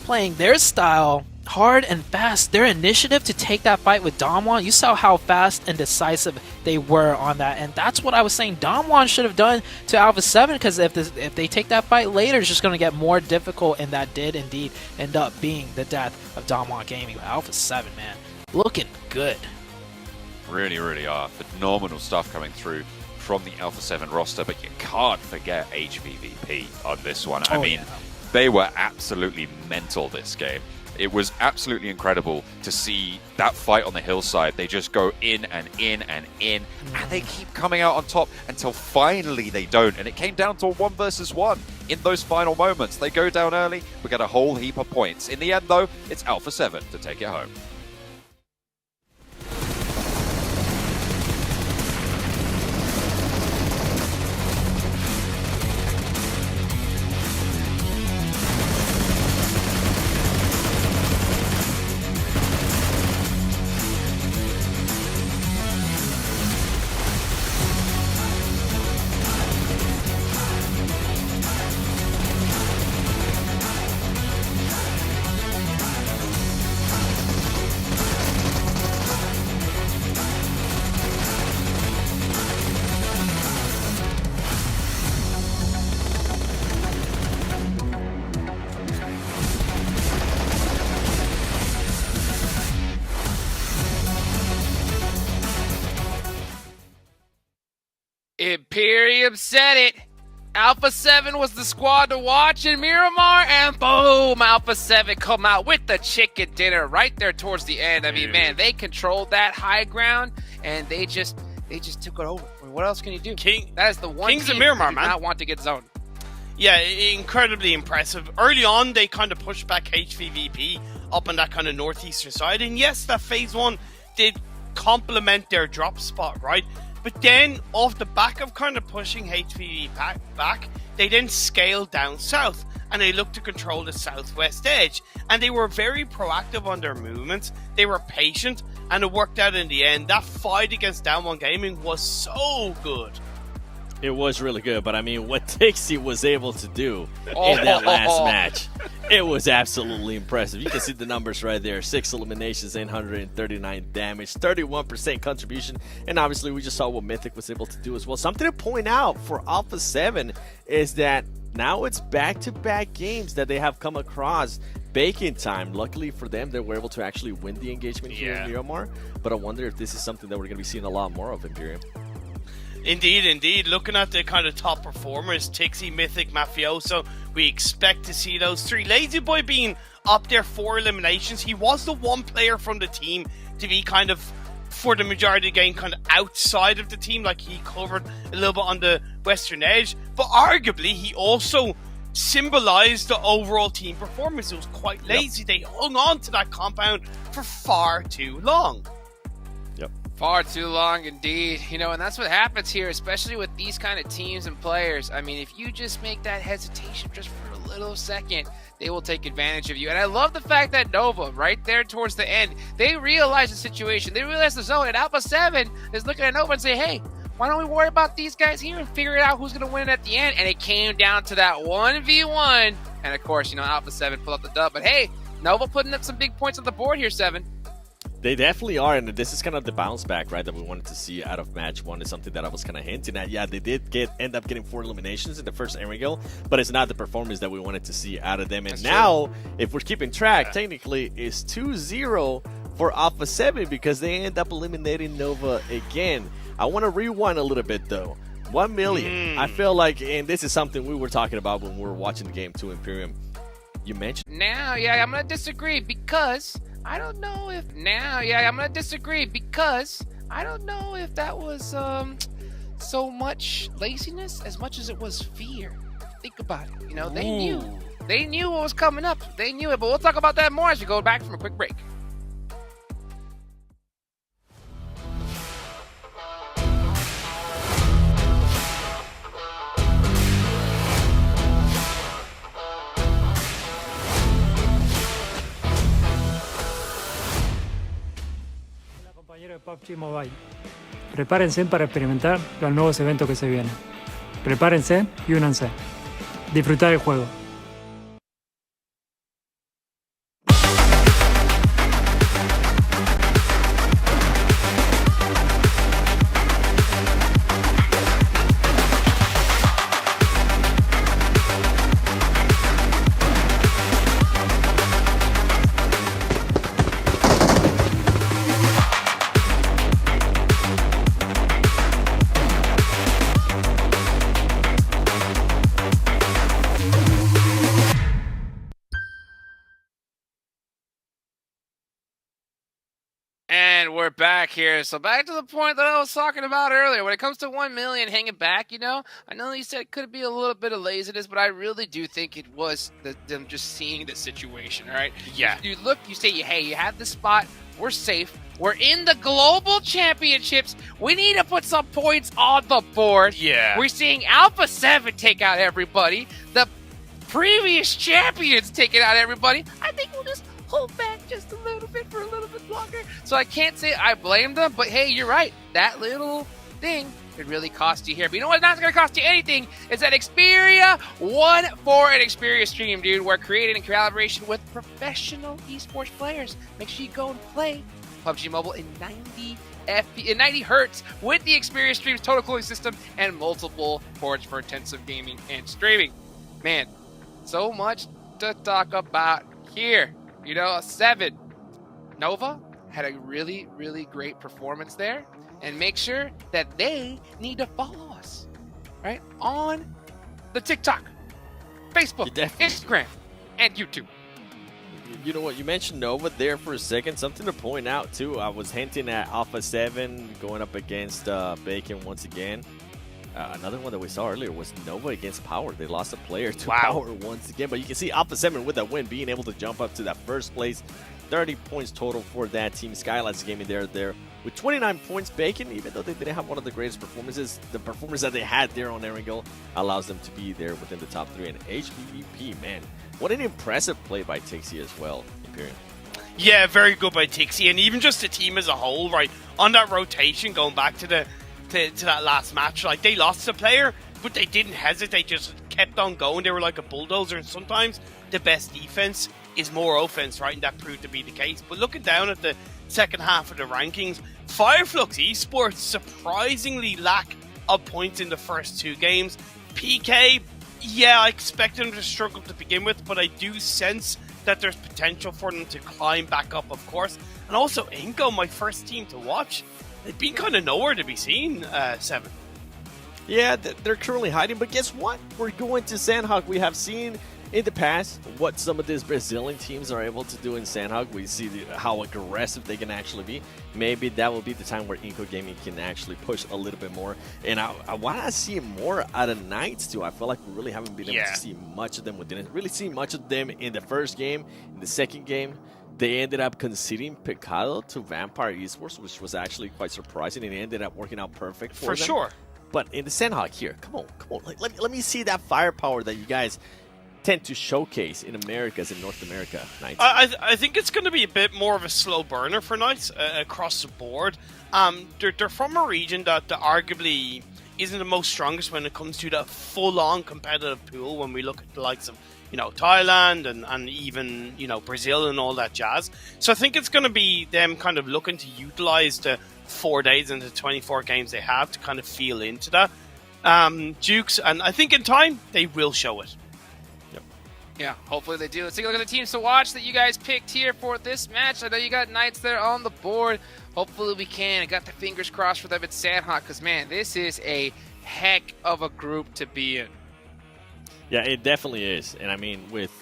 playing their style hard and fast. Their initiative to take that fight with Damwon, you saw how fast and decisive they were on that, and that's what I was saying Damwon should have done to Alpha 7, because if they take that fight later, it's just going to get more difficult, and that did indeed end up being the death of Damwon Gaming. But Alpha 7, man, looking good. Really, really are. Phenomenal stuff coming through from the Alpha 7 roster, but you can't forget HVVP on this one. I mean, they were absolutely mental this game. It was absolutely incredible to see that fight on the hillside. They just go in and in and in, and they keep coming out on top until finally they don't. And it came down to a 1 versus 1 in those final moments. They go down early, we get a whole heap of points. In the end, though, it's Alpha 7 to take it home. Imperium said it. Alpha 7 was the squad to watch in Miramar, and boom, Alpha 7 come out with the chicken dinner right there towards the end. I mean, man, they controlled that high ground, and they just took it over. I mean, what else can you do? That is the one King's team of Miramar, you do man. not want to get zoned. Yeah, incredibly impressive. Early on, they kind of pushed back HVVP up on that kind of northeastern side, and yes, that phase 1 did complement their drop spot, right? But then, off the back of kind of pushing HVV back, they then scaled down south, and they looked to control the southwest edge. And they were very proactive on their movements. They were patient, and it worked out in the end. That fight against Down One Gaming was so good. It was really good, but I mean, what Tixie was able to do in that last match, it was absolutely impressive. You can see the numbers right there. 6 eliminations, 839 damage, 31% contribution, and obviously we just saw what Mythic was able to do as well. Something to point out for Alpha 7 is that now it's back-to-back games that they have come across Bacon time. Luckily for them, they were able to actually win the engagement here in Miramar, but I wonder if this is something that we're going to be seeing a lot more of Imperium. Indeed, indeed. Looking at the kind of top performers, Tixie, Mythic, Mafioso, we expect to see those 3. Lazy Boy being up there 4 eliminations. He was the one player from the team to be kind of, for the majority of the game, kind of outside of the team. Like, he covered a little bit on the western edge. But arguably, he also symbolized the overall team performance. It was quite lazy. They hung on to that compound for far too long. Far too long indeed. You know, and that's what happens here, especially with these kind of teams and players. I mean, if you just make that hesitation just for a little second, they will take advantage of you. And I love the fact that Nova, right there towards the end, they realize the situation. They realize the zone. And Alpha 7 is looking at Nova and say, hey, why don't we worry about these guys here and figure out who's going to win at the end? And it came down to that 1v1. And, of course, you know, Alpha 7 pulled up the dub. But, hey, Nova putting up some big points on the board here, 7. They definitely are, and this is kind of the bounce back, right, that we wanted to see out of match 1. Is something that I was kind of hinting at. Yeah, they did end up getting 4 eliminations in the first Erangel, but it's not the performance that we wanted to see out of them. And now, if we're keeping track, technically, it's 2-0 for Alpha 7 because they end up eliminating Nova again. I want to rewind a little bit, though. 1 million. I feel like, and this is something we were talking about when we were watching the game too, Imperium. You mentioned... Now, yeah, I'm going to disagree because... I don't know if I'm gonna disagree because I don't know if that was so much laziness as much as it was fear. Think about it. You know, they knew what was coming up. They knew it, but we'll talk about that more as we go back from a quick break. De PUBG Mobile. Prepárense para experimentar los nuevos eventos que se vienen. Prepárense y únanse. Disfrutar el juego. And we're back here. So back to the point that I was talking about earlier. When it comes to 1 million hanging back, you know, I know you said it could be a little bit of laziness, but I really do think it was them just seeing the situation, all right? Yeah. You look, you say, hey, you have the spot. We're safe. We're in the global championships. We need to put some points on the board. Yeah. We're seeing Alpha 7 take out everybody. The previous champions taking out everybody. I think we'll just hold back just a little bit for a little bit longer. So I can't say I blame them, but hey, you're right. That little thing could really cost you here. But you know what's not going to cost you anything? Is that Xperia 1 for an Xperia stream, dude. We're creating in collaboration with professional esports players. Make sure you go and play PUBG Mobile in 90 hertz with the Xperia Stream's total cooling system and multiple ports for intensive gaming and streaming. Man, so much to talk about here. You know, 7. Nova had a really, really great performance there. And make sure that they need to follow us, right? On the TikTok, Facebook, Instagram, and YouTube. You know what? You mentioned Nova there for a second. Something to point out, too. I was hinting at Alpha 7 going up against Bacon once again. Another one that we saw earlier was Nova against Power. They lost a player to Power once again. But you can see Alpha 7 with that win being able to jump up to that first place. 30 points total for that team. Skylights gaming there with 29 points. Bacon, even though they didn't have one of the greatest performances, the performance that they had there on Erangel allows them to be there within the top 3. And HBVP, man, what an impressive play by Tixie as well, Imperium. Yeah, very good by Tixie, and even just the team as a whole, right? On that rotation, going back to to that last match. Like, they lost a player, but they didn't hesitate, just kept on going. They were like a bulldozer, and sometimes the best defense is more offense, right? And that proved to be the case. But looking down at the second half of the rankings, Fireflux Esports surprisingly lack of points in the first 2 games. PK, yeah, I expected them to struggle to begin with, but I do sense that there's potential for them to climb back up, of course. And also, Inco, my first team to watch, they've been kind of nowhere to be seen, Seven. Yeah, they're currently hiding, but guess what? We're going to Sandhawk. We have seen in the past what some of these Brazilian teams are able to do in Sandhawk. We see how aggressive they can actually be. Maybe that will be the time where Inco Gaming can actually push a little bit more. And I want to see more out of Knights too. I feel like we really haven't been able to see much of them. We didn't really see much of them in the first game. In the second game, they ended up conceding Picado to Vampire Esports, which was actually quite surprising, and it ended up working out perfect for them. Sure. But in the Sandhawk here, come on. Like, let me see that firepower that you guys tend to showcase in Americas and North America. Knights. I think it's going to be a bit more of a slow burner for Knights across the board. They're from a region that arguably isn't the most strongest when it comes to the full-on competitive pool. When we look at the likes of Thailand and even Brazil and all that jazz. So I think it's going to be them kind of looking to utilize the 4 days and the 24 games they have to kind of feel into that. Dukes, and I think in time they will show it. Yeah, hopefully they do. Let's take a look at the teams to watch that you guys picked here for this match. I know you got Knights there on the board. Hopefully we can. I got the fingers crossed for them at Sandhawk because, man, this is a heck of a group to be in. Yeah, it definitely is. And I mean, with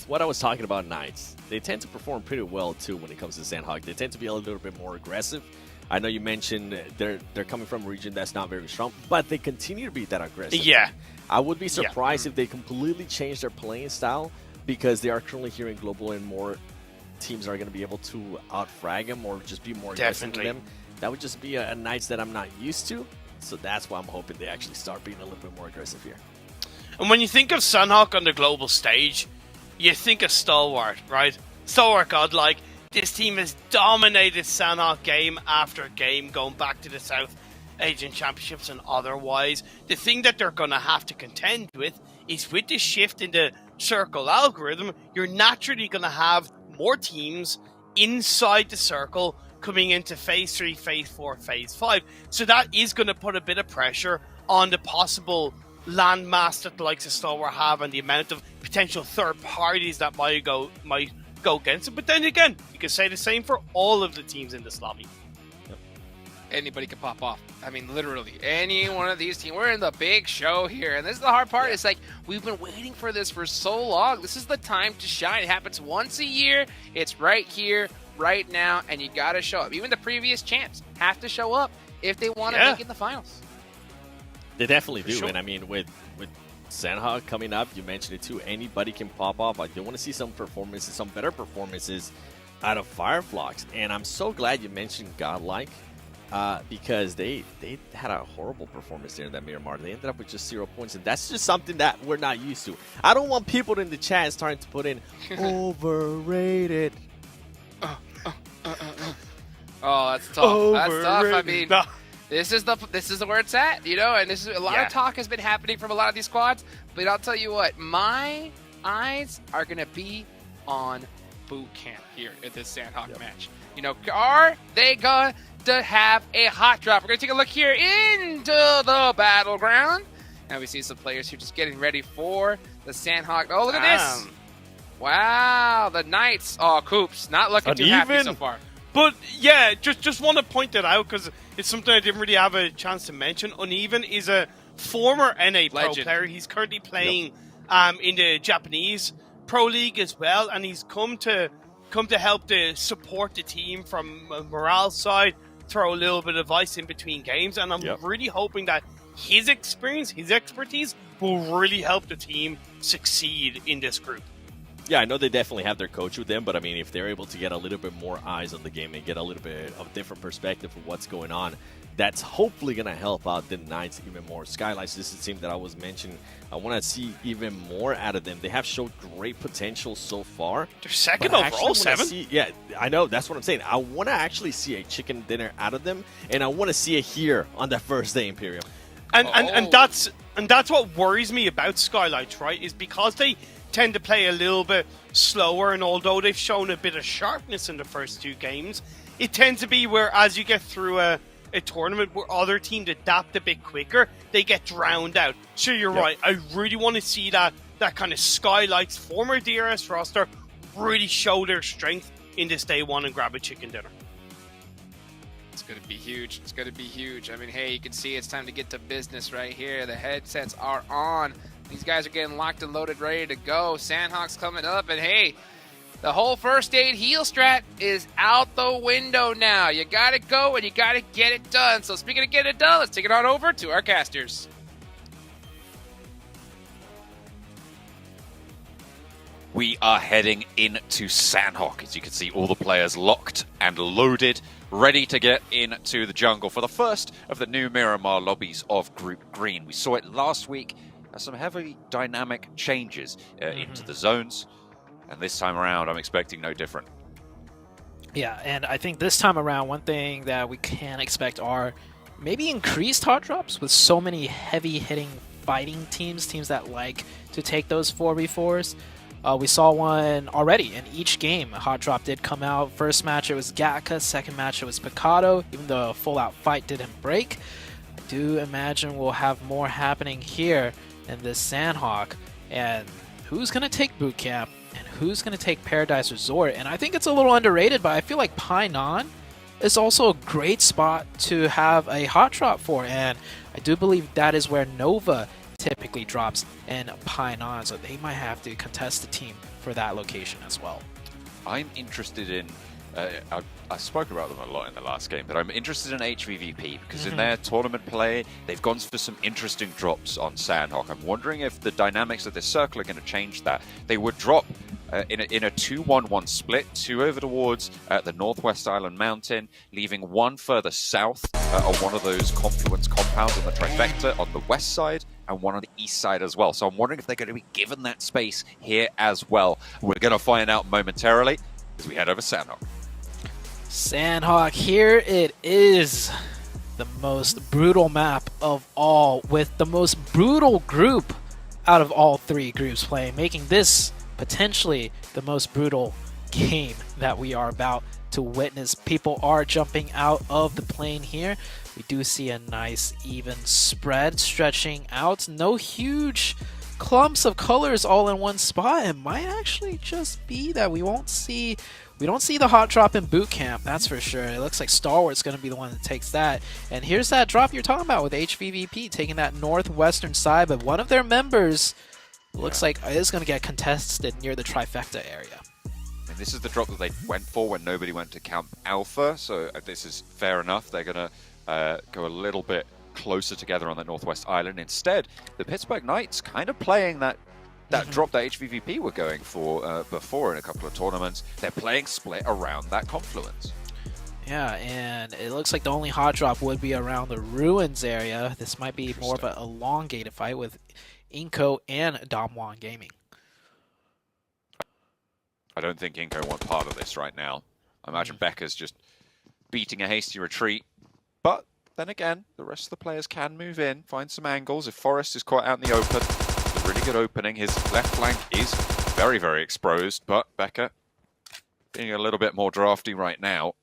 what I was talking about Knights, they tend to perform pretty well too when it comes to Sandhawk. They tend to be a little bit more aggressive. I know you mentioned they're coming from a region that's not very strong, but they continue to be that aggressive. Yeah. I would be surprised if they completely change their playing style because they are currently here in Global and more teams are going to be able to out-frag them or just be more aggressive than them. That would just be a Knights that I'm not used to. So that's why I'm hoping they actually start being a little bit more aggressive here. And when you think of Sandhawk on the global stage, you think of Stalwart, right? Stalwart godlike. This team has dominated Sandhawk game after game, going back to the South Asian Championships and otherwise. The thing that they're going to have to contend with is with this shift in the circle algorithm, you're naturally going to have more teams inside the circle coming into Phase 3, Phase 4, Phase 5. So that is going to put a bit of pressure on the possible landmass that the likes of Stalwart have and the amount of potential third parties that might go against it. But then again, you can say the same for all of the teams in this lobby. Anybody could pop off. I mean, literally, any one of these teams. We're in the big show here, and this is the hard part. It's like, we've been waiting for this for so long. This is the time to shine. It happens once a year. It's right here, right now, and you got to show up. Even the previous champs have to show up if they want to make it in the finals. They definitely do, sure. and I mean, with Sandhawk coming up, you mentioned it too, anybody can pop off. I do want to see some performances, some better performances out of Fireflux, and I'm so glad you mentioned Godlike. Because they had a horrible performance there in that Miramar. They ended up with just 0 points, and that's just something that we're not used to. I don't want people in the chat starting to put in overrated. Oh, that's tough. Overrated. That's tough. I mean, this is where it's at, and this is a lot of talk has been happening from a lot of these squads. But I'll tell you what, my eyes are gonna be on boot camp here at this Sandhawk match. Are they going to have a hot drop? We're going to take a look here into the battleground. And we see some players who are just getting ready for the Sandhawk. Oh, look at this. Wow, the Knights. Oh, Coops, not looking too happy so far. But yeah, just want to point that out because it's something I didn't really have a chance to mention. Uneven is a former NA Pro player. He's currently playing in the Japanese Pro League as well, and he's come to help to support the team from a morale side, throw a little bit of advice in between games, and I'm really hoping that his experience, his expertise will really help the team succeed in this group. Yeah, I know they definitely have their coach with them, but I mean, if they're able to get a little bit more eyes on the game and get a little bit of a different perspective of what's going on, that's hopefully going to help out the Knights even more. Skylights, this is a team that I was mentioning. I want to see even more out of them. They have showed great potential so far. They're second overall, 7. Yeah, I know. That's what I'm saying. I want to actually see a chicken dinner out of them, and I want to see it here on that first day, Imperium. And that's what worries me about Skylights, right? Is because they tend to play a little bit slower, and although they've shown a bit of sharpness in the first 2 games, it tends to be where as you get through a tournament where other teams adapt a bit quicker, they get drowned out. So you're right. I really want to see that kind of Skylights former DRS roster really show their strength in this day 1 and grab a chicken dinner. It's going to be huge. It's going to be huge. I mean, hey, you can see it's time to get to business right here. The headsets are on. These guys are getting locked and loaded, ready to go. Sandhawk's coming up, and hey, the whole first aid heal strat is out the window now. You got to go, and you got to get it done. So speaking of getting it done, let's take it on over to our casters. We are heading into Sandhawk. As you can see, all the players locked and loaded, ready to get into the jungle for the first of the new Miramar lobbies of Group Green. We saw it last week. Some heavily dynamic changes into the zones. And this time around, I'm expecting no different. Yeah, and I think this time around, one thing that we can expect are maybe increased hot drops with so many heavy-hitting fighting teams that like to take those 4v4s. We saw one already in each game. A hot drop did come out. First match, it was Gatka. Second match, it was Picado, even though a full-out fight didn't break. I do imagine we'll have more happening here in this Sandhawk. And who's going to take Boot Camp? And who's going to take Paradise Resort? And I think it's a little underrated, but I feel like Painan is also a great spot to have a hot drop for. And I do believe that is where Nova typically drops in Painan, so they might have to contest the team for that location as well. I'm interested in... I spoke about them a lot in the last game, but I'm interested in HVVP because in their tournament play, they've gone for some interesting drops on Sandhawk. I'm wondering if the dynamics of this circle are going to change that. They would drop in a 2-1-1 split, 2 over towards the Northwest Island Mountain, leaving 1 further south on one of those confluence compounds on the trifecta on the west side, and 1 on the east side as well. So I'm wondering if they're going to be given that space here as well. We're going to find out momentarily as we head over Sandhawk. Sandhawk, here it is. The most brutal map of all, with the most brutal group out of all 3 groups playing, making this potentially the most brutal game that we are about to witness. People are jumping out of the plane here. We do see a nice even spread stretching out. No huge clumps of colors all in one spot. It might actually just be that we don't see the hot drop in boot camp, that's for sure. It looks like Star Wars is going to be the one that takes that. And here's that drop you're talking about with HVVP taking that northwestern side, but one of their members looks like it is going to get contested near the trifecta area. And this is the drop that they went for when nobody went to Camp Alpha, so this is fair enough. They're going to go a little bit closer together on the Northwest Island. Instead, the Pittsburgh Knights kind of playing that drop that HVVP were going for before in a couple of tournaments. They're playing split around that confluence. Yeah, and it looks like the only hot drop would be around the Ruins area. This might be more of an elongated fight with Inko and Damwon Gaming. I don't think Inko want part of this right now. I imagine Becca's just beating a hasty retreat. But then again, the rest of the players can move in, find some angles. If Forrest is caught out in the open, it's a really good opening. His left flank is very, very exposed, but Becca being a little bit more drafty right now.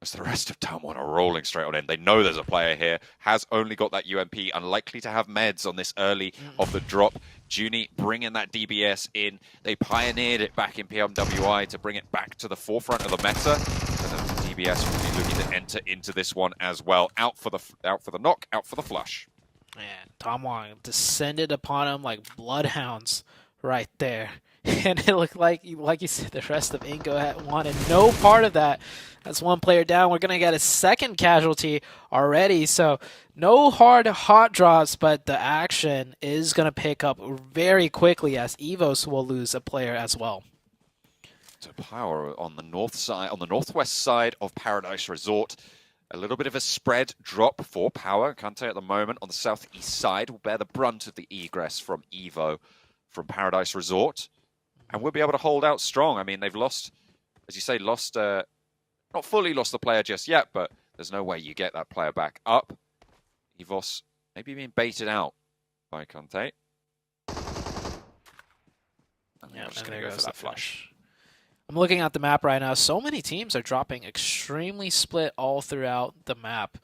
As the rest of Damwon are rolling straight on in. They know there's a player here, has only got that UMP, unlikely to have meds on this early of the drop. Junie bringing that DBS in. They pioneered it back in PMWI to bring it back to the forefront of the meta. And then the DBS will be looking to enter into this one as well. Out for the knock, out for the flush. And Damwon descended upon him like bloodhounds right there. And it looked like you said, the rest of Ingo had wanted no part of that. That's one player down. We're going to get a second casualty already. So no hard hot drops, but the action is going to pick up very quickly as Evos will lose a player as well. So Power on the north side, on the northwest side of Paradise Resort. A little bit of a spread drop for Power. Kante at the moment on the southeast side will bear the brunt of the egress from Evo from Paradise Resort. And we'll be able to hold out strong. I mean, they've lost, as you say, not fully lost the player just yet, but there's no way you get that player back up. Evos maybe being baited out by Kante. And Yeah, we're just and going to there go goes for that the flush. I'm looking at the map right now. So many teams are dropping extremely split all throughout the map.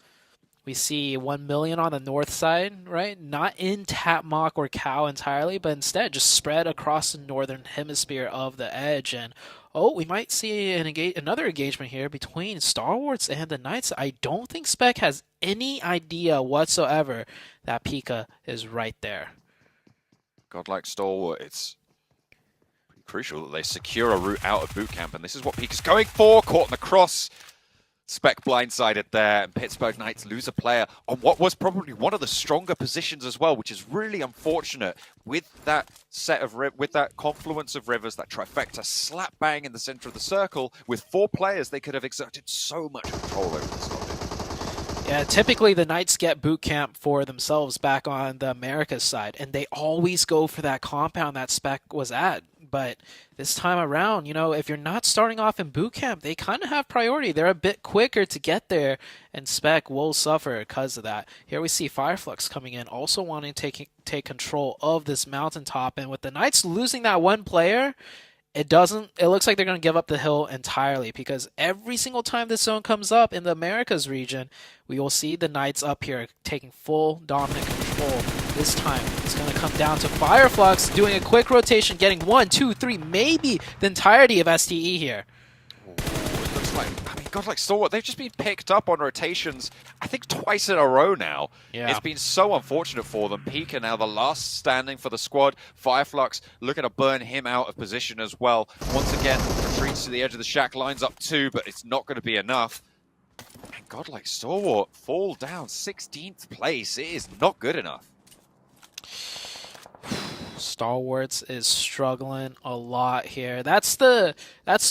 We see 1 million on the north side, right? Not in Tapmock or Cow entirely, but instead just spread across the northern hemisphere of the edge. And we might see another engagement here between Star Wars and the Knights. I don't think Spec has any idea whatsoever that Pika is right there. Godlike Stalwart, it's pretty crucial that they secure a route out of boot camp, and this is what Pika's going for. Caught in the cross. Spec blindsided there, and Pittsburgh Knights lose a player on what was probably one of the stronger positions as well, which is really unfortunate with that with that confluence of rivers, that trifecta slap bang in the center of the circle. With 4 players, they could have exerted so much control over this topic. Yeah, typically the Knights get boot camp for themselves back on the Americas side, and they always go for that compound that Spec was at. But this time around, if you're not starting off in boot camp, they kind of have priority. They're a bit quicker to get there, and Spec will suffer because of that. Here we see Fireflux coming in, also wanting to take control of this mountaintop. And with the Knights losing that one player, it looks like they're going to give up the hill entirely, because every single time this zone comes up in the Americas region, we will see the Knights up here taking full dominant control. This time, it's going to come down to Fireflux doing a quick rotation, getting 1, 2, 3, maybe the entirety of STE here. It looks like, Godlike Stalwart, they've just been picked up on rotations, I think twice in a row now. Yeah. It's been so unfortunate for them. Pika now the last standing for the squad. Fireflux looking to burn him out of position as well. Once again, retreats to the edge of the shack, lines up 2, but it's not going to be enough. And Godlike Stalwart fall down 16th place. It is not good enough. Stalwarts is struggling a lot here. That's the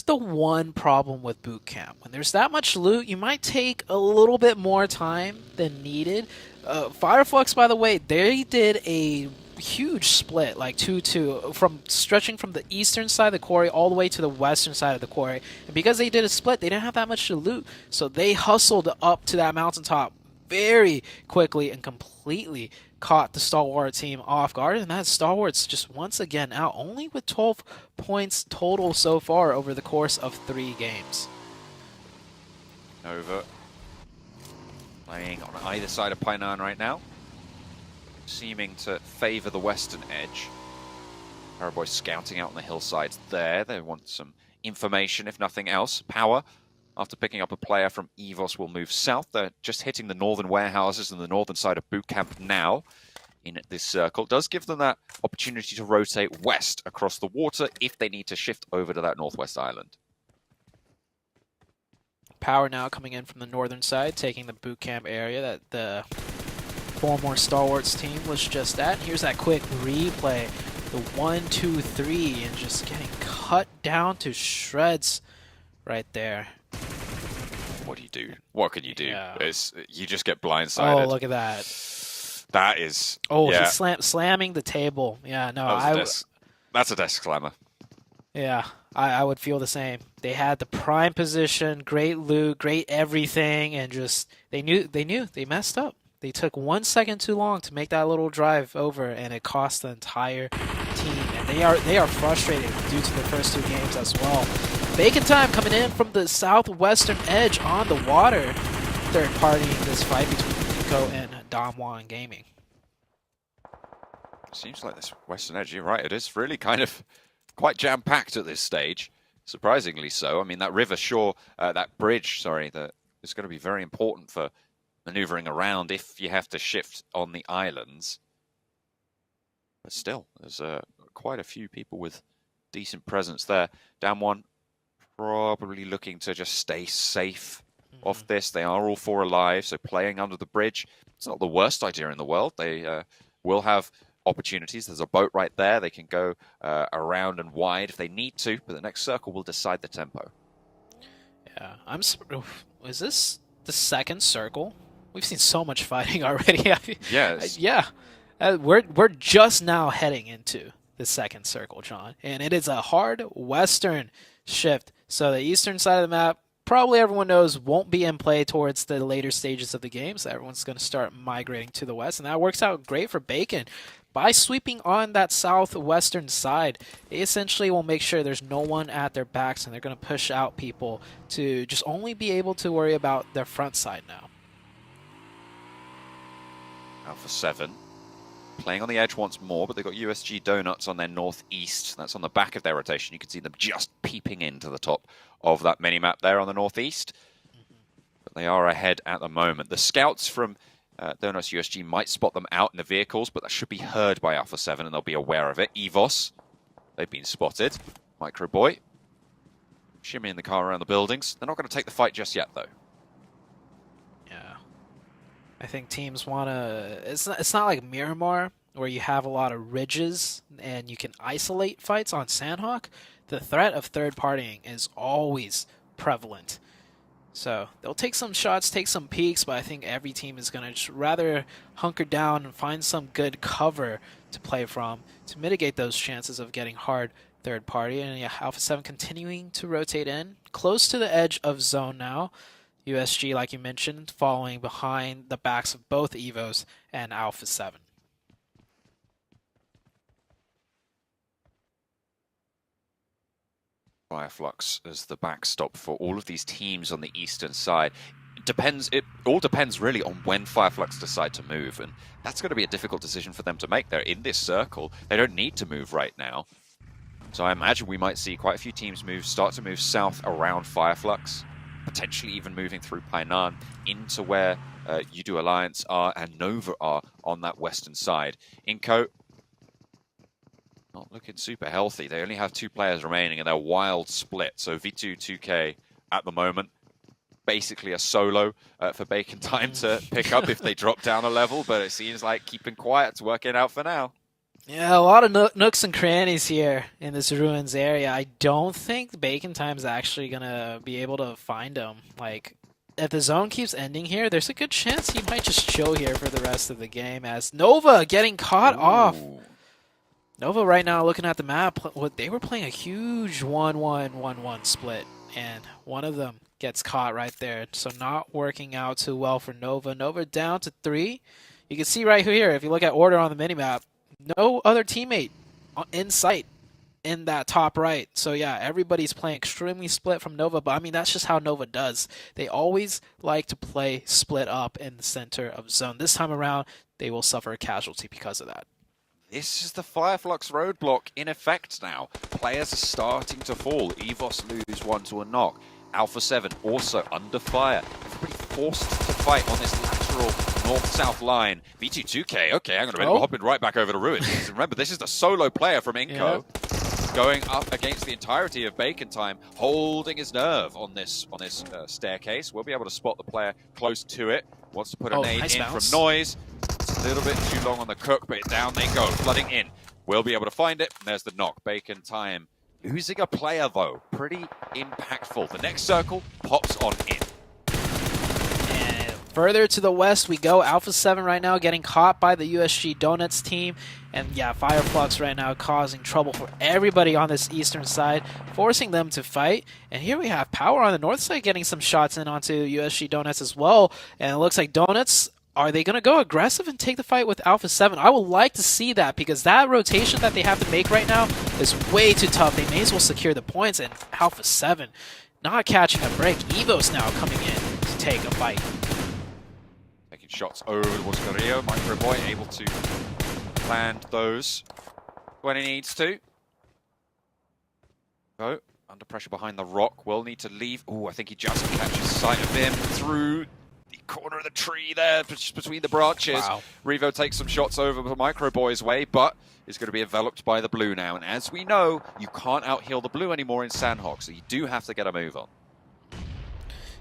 one problem with boot camp. When there's that much loot, you might take a little bit more time than needed. Fireflux, by the way, they did a huge split, like 2-2, from stretching from the eastern side of the quarry all the way to the western side of the quarry. And because they did a split, they didn't have that much to loot, so they hustled up to that mountaintop very quickly and completely caught the Stalwart team off guard, and that Stalwart's just once again out, only with 12 points total so far over the course of 3 games. Nova playing on either side of Painan right now, seeming to favor the western edge. Paraboy scouting out on the hillsides there. They want some information, if nothing else. Power, after picking up a player from Evos, will move south. They're just hitting the northern warehouses and the northern side of boot camp now in this circle. Does give them that opportunity to rotate west across the water if they need to shift over to that northwest island. Power now coming in from the northern side, taking the boot camp area that the former Stalwarts team was just at. Here's that quick replay. The 1, 2, 3, and just getting cut down to shreds right there. What do you do? What can you do? Yeah. You just get blindsided. Oh, look at that. That is... Oh, yeah. he's slamming the table. Yeah, no, That's a desk slammer. Yeah, I would feel the same. They had the prime position, great loot, great everything, and just they knew they messed up. They took 1 second too long to make that little drive over, and it cost the entire team. And they are frustrated due to the first 2 games as well. Bacon Time coming in from the southwestern edge on the water. Third party in this fight between Nico and Damwon Gaming. Seems like this western edge, you're right, it is really kind of quite jam-packed at this stage. Surprisingly so. I mean, that river shore, that bridge, sorry, that is going to be very important for maneuvering around if you have to shift on the islands. But still, there's quite a few people with decent presence there. Down one, probably looking to just stay safe off this. They are all 4 alive, so playing under the bridge, it's not the worst idea in the world. They will have opportunities. There's a boat right there. They can go around and wide if they need to, but the next circle will decide the tempo. Yeah, is this the second circle? We've seen so much fighting already. Yes. Yeah. We're just now heading into the second circle, John, and it is a hard western shift. So the eastern side of the map, probably everyone knows, won't be in play towards the later stages of the game, so everyone's going to start migrating to the west, and that works out great for Bacon. By sweeping on that southwestern side, they essentially will make sure there's no one at their backs, and they're going to push out people to just only be able to worry about their front side now. Alpha 7 playing on the edge once more, but they've got USG Donuts on their northeast. That's on the back of their rotation. You can see them just peeping into the top of that mini-map there on the northeast. But they are ahead at the moment. The scouts from Donuts USG might spot them out in the vehicles, but that should be heard by Alpha 7 and they'll be aware of it. EVOS, they've been spotted. Micro Boy, shimmying the car around the buildings. They're not going to take the fight just yet, though. Yeah. I think teams want to... It's not like Miramar, where you have a lot of ridges and you can isolate fights on Sandhawk. The threat of third-partying is always prevalent. So they'll take some shots, take some peeks, but I think every team is going to just rather hunker down and find some good cover to play from to mitigate those chances of getting hard third party. And yeah, Alpha 7 continuing to rotate in, close to the edge of zone now. USG, like you mentioned, following behind the backs of both Evos and Alpha 7. Fireflux as the backstop for all of these teams on the eastern side. It all depends really on when Fireflux decide to move, and that's going to be a difficult decision for them to make. They're in this circle. They don't need to move right now. So I imagine we might see quite a few teams start to move south around Fireflux, potentially even moving through Painan into where Udo Alliance are and Nova are on that western side. Inco, not looking super healthy. They only have 2 players remaining and they're wild split. So V2 2K at the moment, basically a solo for Bacon Time to pick up if they drop down a level, but it seems like keeping quiet's working out for now. Yeah, a lot of nooks and crannies here in this ruins area. I don't think Bacon Time's actually going to be able to find them. Like, if the zone keeps ending here, there's a good chance he might just chill here for the rest of the game, as Nova getting caught off. Nova right now, looking at the map, they were playing a huge 1-1-1-1 split, and one of them gets caught right there. So not working out too well for Nova. Nova down to 3. You can see right here, if you look at order on the minimap, no other teammate in sight in that top right. So yeah, everybody's playing extremely split from Nova, but I mean, that's just how Nova does. They always like to play split up in the center of zone. This time around, they will suffer a casualty because of that. This is the Fireflux roadblock in effect now. Players are starting to fall. EVOS lose 1 to a knock. Alpha 7 also under fire. Everybody forced to fight on this lateral north-south line. V2-2K, okay, I'm going to hop right back over to Ruins. Remember, this is the solo player from Inco. Yeah. Going up against the entirety of Bacon Time, holding his nerve on this staircase. We'll be able to spot the player close to it. Wants to put a nade in from Noise. It's a little bit too long on the cook, but down they go, flooding in. We'll be able to find it. And there's the knock. Bacon Time losing a player, though. Pretty impactful. The next circle pops on in. And further to the west we go. Alpha 7 right now getting caught by the USG Donuts team. And yeah, Fireflux right now causing trouble for everybody on this eastern side, forcing them to fight. And here we have Power on the north side getting some shots in onto USG Donuts as well. And it looks like Donuts, are they going to go aggressive and take the fight with Alpha 7? I would like to see that, because that rotation that they have to make right now is way too tough. They may as well secure the points, and Alpha 7 not catching a break. Evo's now coming in to take a fight. Taking shots over towards Carrillo. Micro Boy able to land those when he needs to. Oh, under pressure behind the rock. Will need to leave. Oh, I think he just catches sight of him through the corner of the tree there, just between the branches. Wow. Revo takes some shots over the Micro Boy's way, but is going to be enveloped by the blue now. And as we know, you can't out-heal the blue anymore in Sandhawk, so you do have to get a move on.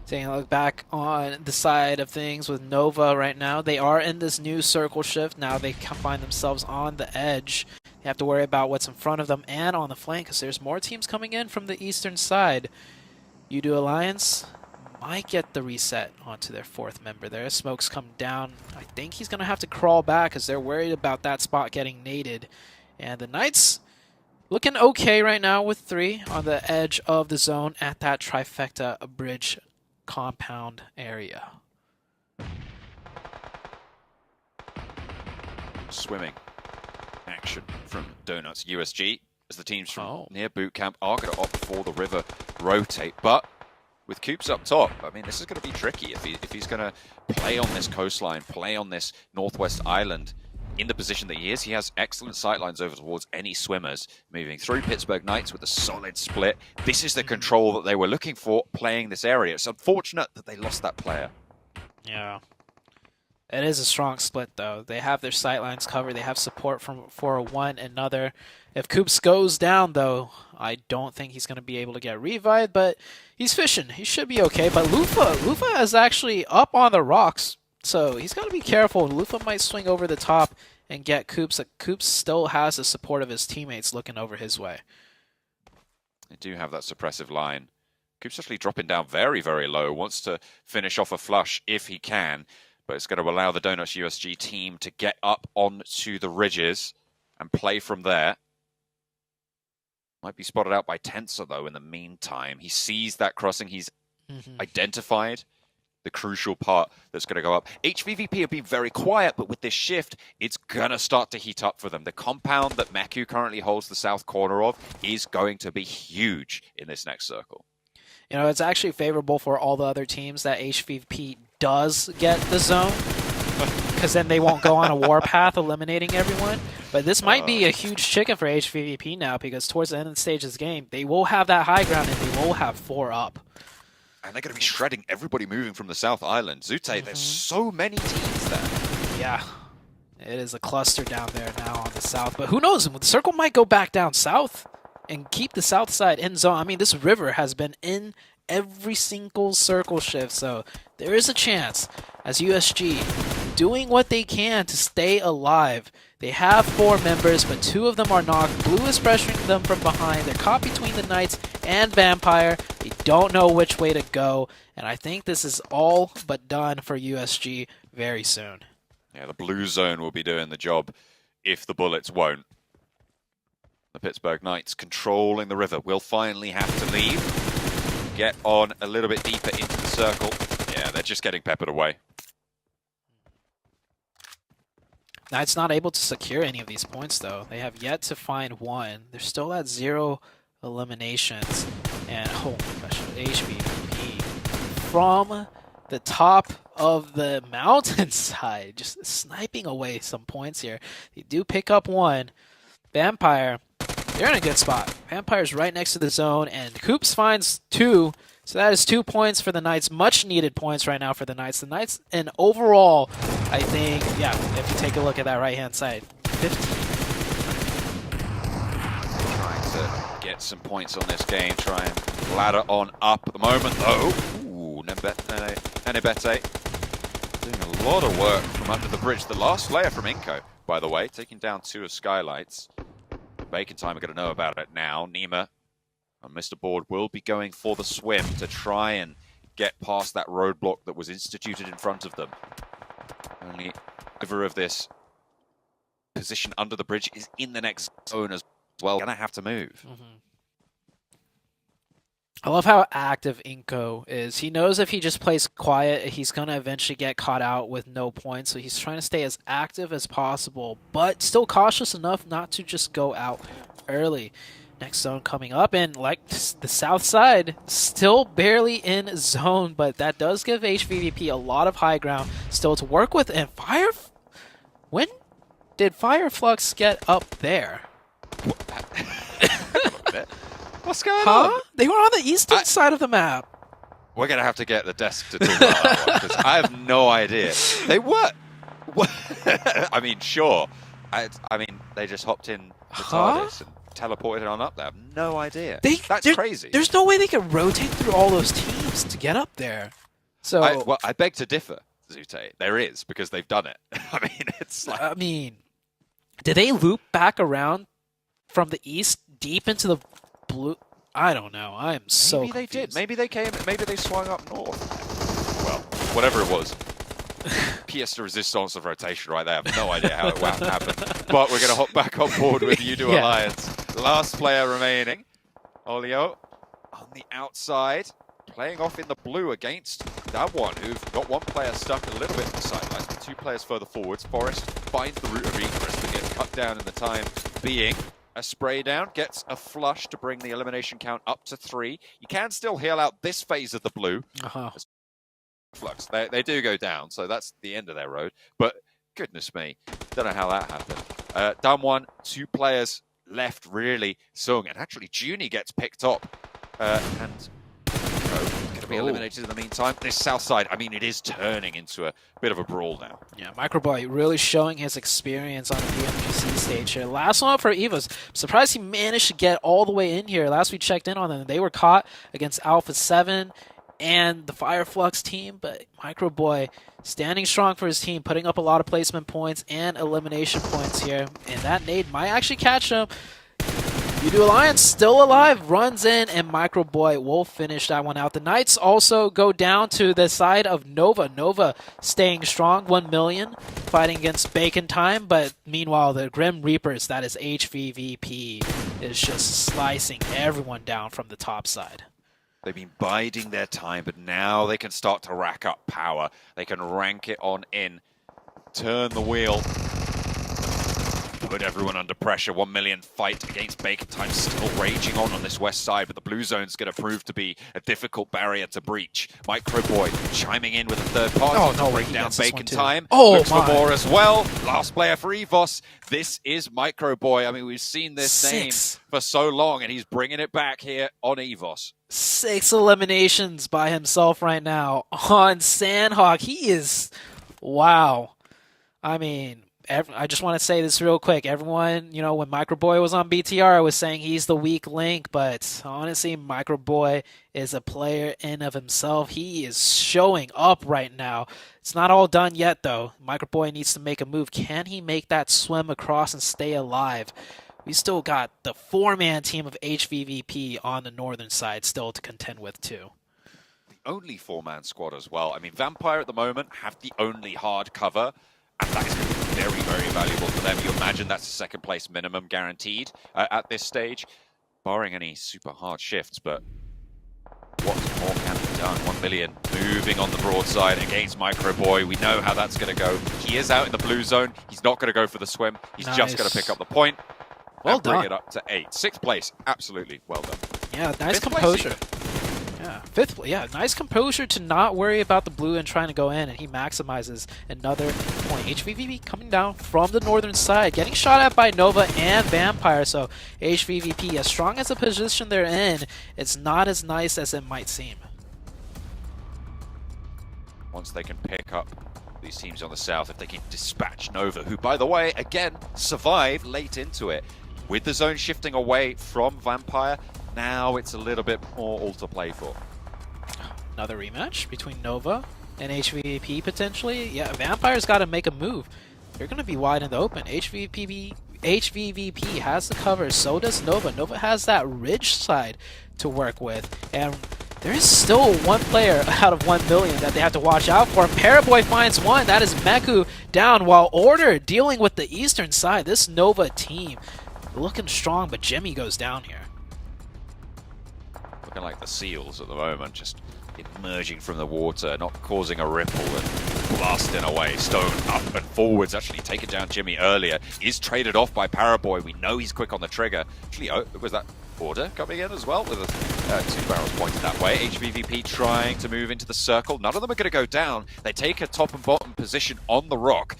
Taking a look back on the side of things with Nova right now, they are in this new circle shift. Now they can find themselves on the edge. They have to worry about what's in front of them and on the flank because there's more teams coming in from the eastern side. Udo Alliance might get the reset onto their fourth member there. Smoke's come down. I think he's going to have to crawl back because they're worried about that spot getting naded. And the Knights looking okay right now with 3 on the edge of the zone at that trifecta bridge compound area. Swimming action from Donuts USG as the teams from near boot camp are going to opt for the river rotate, but with Coops up top, I mean, this is going to be tricky if he's going to play on this coastline, play on this northwest island in the position that he is. He has excellent sightlines over towards any swimmers, moving through Pittsburgh Knights with a solid split. This is the control that they were looking for playing this area. It's unfortunate that they lost that player. Yeah. It is a strong split, though. They have their sightlines covered. They have support for one another. If Coops goes down, though, I don't think he's going to be able to get revived, but he's fishing. He should be okay. But Lufa is actually up on the rocks, so he's got to be careful. Lufa might swing over the top and get Coops. Coops still has the support of his teammates looking over his way. They do have that suppressive line. Coops actually dropping down very, very low. Wants to finish off a flush if he can, but it's going to allow the Donuts USG team to get up onto the ridges and play from there. Might be spotted out by Tensor, though, in the meantime. He sees that crossing. He's identified the crucial part that's going to go up. HVVP have been very quiet, but with this shift, it's going to start to heat up for them. The compound that Meku currently holds the south corner of is going to be huge in this next circle. You know, it's actually favorable for all the other teams that HVP does get the zone, because then they won't go on a warpath eliminating everyone. But this might be a huge chicken for HVVP now, because towards the end of the stage of this game, they will have that high ground and they will have 4 up. And they're going to be shredding everybody moving from the South Island. Zute, there's so many teams there. Yeah, it is a cluster down there now on the south. But who knows? The circle might go back down south and keep the south side in zone. I mean, this river has been in every single circle shift, so there is a chance as USG doing what they can to stay alive. They have 4 members, but 2 of them are knocked. Blue is pressuring them from behind. They're caught between the Knights and Vampire. They don't know which way to go, and I think this is all but done for USG very soon. Yeah, the blue zone will be doing the job if the bullets won't. The Pittsburgh Knights controlling the river will finally have to leave. Get on a little bit deeper into the circle. Yeah, they're just getting peppered away. Knights not able to secure any of these points, though. They have yet to find one. They're still at 0 eliminations. And, oh my gosh, HVP from the top of the mountainside, just sniping away some points here. They do pick up 1. Vampire, they're in a good spot. Vampire's right next to the zone, and Coops finds 2. So that is 2 points for the Knights. Much needed points right now for the Knights. The Knights, and overall, I think, yeah, if you take a look at that right-hand side, 15. Trying to get some points on this game, try and ladder on up at the moment, though. Ooh, Nenebete doing a lot of work from under the bridge. The last player from Inko, by the way, taking down 2 of Skylights. Bacon Time are going to know about it now. Nima and Mr. Board will be going for the swim to try and get past that roadblock that was instituted in front of them. Only over of this position under the bridge is in the next zone as well. Gonna have to move. I love how active Inko is. He knows if he just plays quiet, he's going to eventually get caught out with no points. So he's trying to stay as active as possible, but still cautious enough not to just go out early. Next zone coming up, and like the south side, still barely in zone, but that does give HVVP a lot of high ground still to work with. And when did Fireflux get up there? What's going on? They were on the eastern side of the map. We're going to have to get the desk to talk about that one, because I have no idea. They were... I mean, sure. I mean, they just hopped in the TARDIS and teleported on up there. I have no idea. That's crazy. There's no way they could rotate through all those teams to get up there. So I beg to differ, Zute. There is, because they've done it. I mean, it's like... I mean, did they loop back around from the east deep into the blue? I don't know. I am so Maybe they confused. did. Maybe they came. Maybe they swung up north. Well, whatever it was. Pièce de resistance of rotation right there. I have no idea how it happened. But we're going to hop back on board with Udo Yeah. Alliance. Last player remaining. Olio on the outside. Playing off in the blue against that one, who've got one player stuck a little bit to the sidelines, but two players further forwards. Forrest finds the route of egress, but gets cut down in the time being. A spray down, gets a flush to bring the elimination count up to 3. You can still heal out this phase of the blue. Flux. They do go down, so that's the end of their road. But goodness me, don't know how that happened. Done one, 2 players left really. Sung, and actually Junie gets picked up. And going to be eliminated in the meantime. This south side, I mean, it is turning into a bit of a brawl now. Yeah, Microboy really showing his experience on the PMGC stage here. Last one for Evos. I'm surprised he managed to get all the way in here. Last we checked in on them, they were caught against Alpha 7 and the Fireflux team, but Microboy standing strong for his team, putting up a lot of placement points and elimination points here. And that nade might actually catch him. Udo Alliance still alive, runs in, and Microboy will finish that one out. The Knights also go down to the side of Nova. Nova staying strong, 1 million, fighting against Bacon Time, but meanwhile the Grim Reapers, that is HVVP, is just slicing everyone down from the top side. They've been biding their time, but now they can start to rack up power. They can rank it on in, turn the wheel, put everyone under pressure. 1 million fight against Bacon Time still raging on this west side, but the blue zone's going to prove to be a difficult barrier to breach. Microboy chiming in with a third party to bring down Bacon Time. Looks for more as well. Last player for Evos. This is Microboy. I mean, we've seen this name for so long, and he's bringing it back here on Evos. 6 eliminations by himself right now on Sandhawk. He is... wow. I mean... I just want to say this real quick. Everyone, you know, when Microboy was on BTR, I was saying he's the weak link, but honestly, Microboy is a player in of himself. He is showing up right now. It's not all done yet, though. Microboy needs to make a move. Can he make that swim across and stay alive? We still got the 4-man team of HVVP on the northern side still to contend with, too. The only 4-man squad as well. I mean, Vampire at the moment have the only hard cover, and that is going to be very, very valuable for them. You imagine that's a second place minimum guaranteed at this stage, barring any super hard shifts, but what more can be done? 1 million moving on the broadside against Microboy. We know how that's going to go. He is out in the blue zone. He's not going to go for the swim. He's just going to pick up the point. Well and bring done. it up to 8. 6th place. Absolutely well done. Yeah, nice 5th composure. place. Yeah, 5th. Yeah, nice composure to not worry about the blue and trying to go in, and he maximizes another point. HVVP coming down from the northern side, getting shot at by Nova and Vampire. So HVVP, as strong as the position they're in, it's not as nice as it might seem. Once they can pick up these teams on the south, if they can dispatch Nova, who, by the way, again, survived late into it. With the zone shifting away from Vampire, now it's a little bit more all to play for. Another rematch between Nova and HVVP potentially. Yeah, Vampire's got to make a move. They're going to be wide in the open. HVVP has the cover, so does Nova. Nova has that ridge side to work with, and there is still one player out of 1 million that they have to watch out for. Paraboy finds one. That is Meku down, while Order dealing with the eastern side. This Nova team looking strong, but Jimmy goes down here. Looking like the seals at the moment, just emerging from the water, not causing a ripple and blasting away. Stone up and forwards, actually taken down Jimmy earlier. Is traded off by Paraboy. We know he's quick on the trigger. Actually, was that Order coming in as well with 2 barrels pointed that way? HVVP trying to move into the circle. None of them are going to go down. They take a top and bottom position on the rock.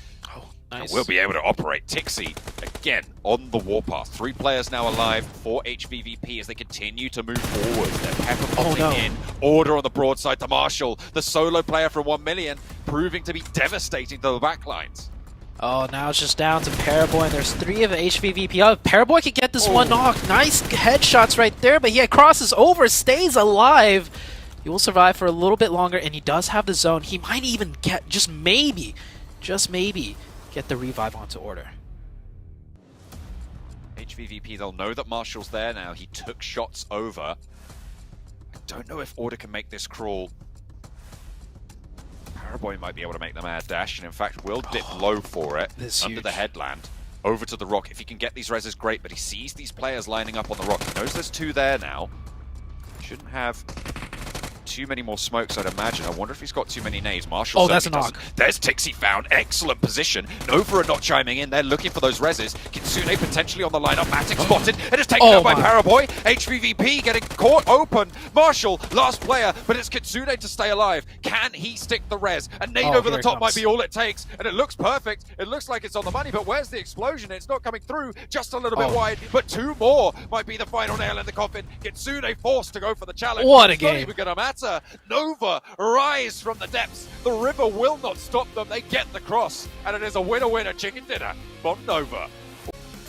Nice. We'll be able to operate. Tixie, again, on the warpath. 3 players now alive for HVVP as they continue to move forward. They're pepper potting in. Order on the broadside to Marshall, the solo player from 1 million, proving to be devastating to the backlines. Oh, now it's just down to Paraboy, and there's 3 of HVVP up. Paraboy could get this one knock. Nice headshots right there, but he crosses over, stays alive. He will survive for a little bit longer, and he does have the zone. He might even get, just maybe, get the revive onto Order. HVVP, they'll know that Marshall's there now. He took shots over. I don't know if Order can make this crawl. Paraboy might be able to make the mad dash, and in fact will dip low for it under the headland. Over to the rock. If he can get these reses, great, but he sees these players lining up on the rock. He knows there's 2 there now. Shouldn't have too many more smokes, I'd imagine. I wonder if he's got too many nades. Marshall that's a doesn't. knock. There's Tixie found. Excellent position. Nova are not chiming in. They're looking for those reses. Kitsune potentially on the lineup. Matic spotted. It is taken out by Paraboy. HVVP getting caught open. Marshall, last player, but it's Kitsune to stay alive. Can he stick the res? A nade over the top might be all it takes, and it looks perfect. It looks like it's on the money, but where's the explosion? It's not coming through. Just a little bit wide, but 2 more might be the final nail in the coffin. Kitsune forced to go for the challenge. What a It's game. not even going to matter. Nova rise from the depths. The river will not stop them. They get the cross, and it is a winner-winner chicken dinner from Nova.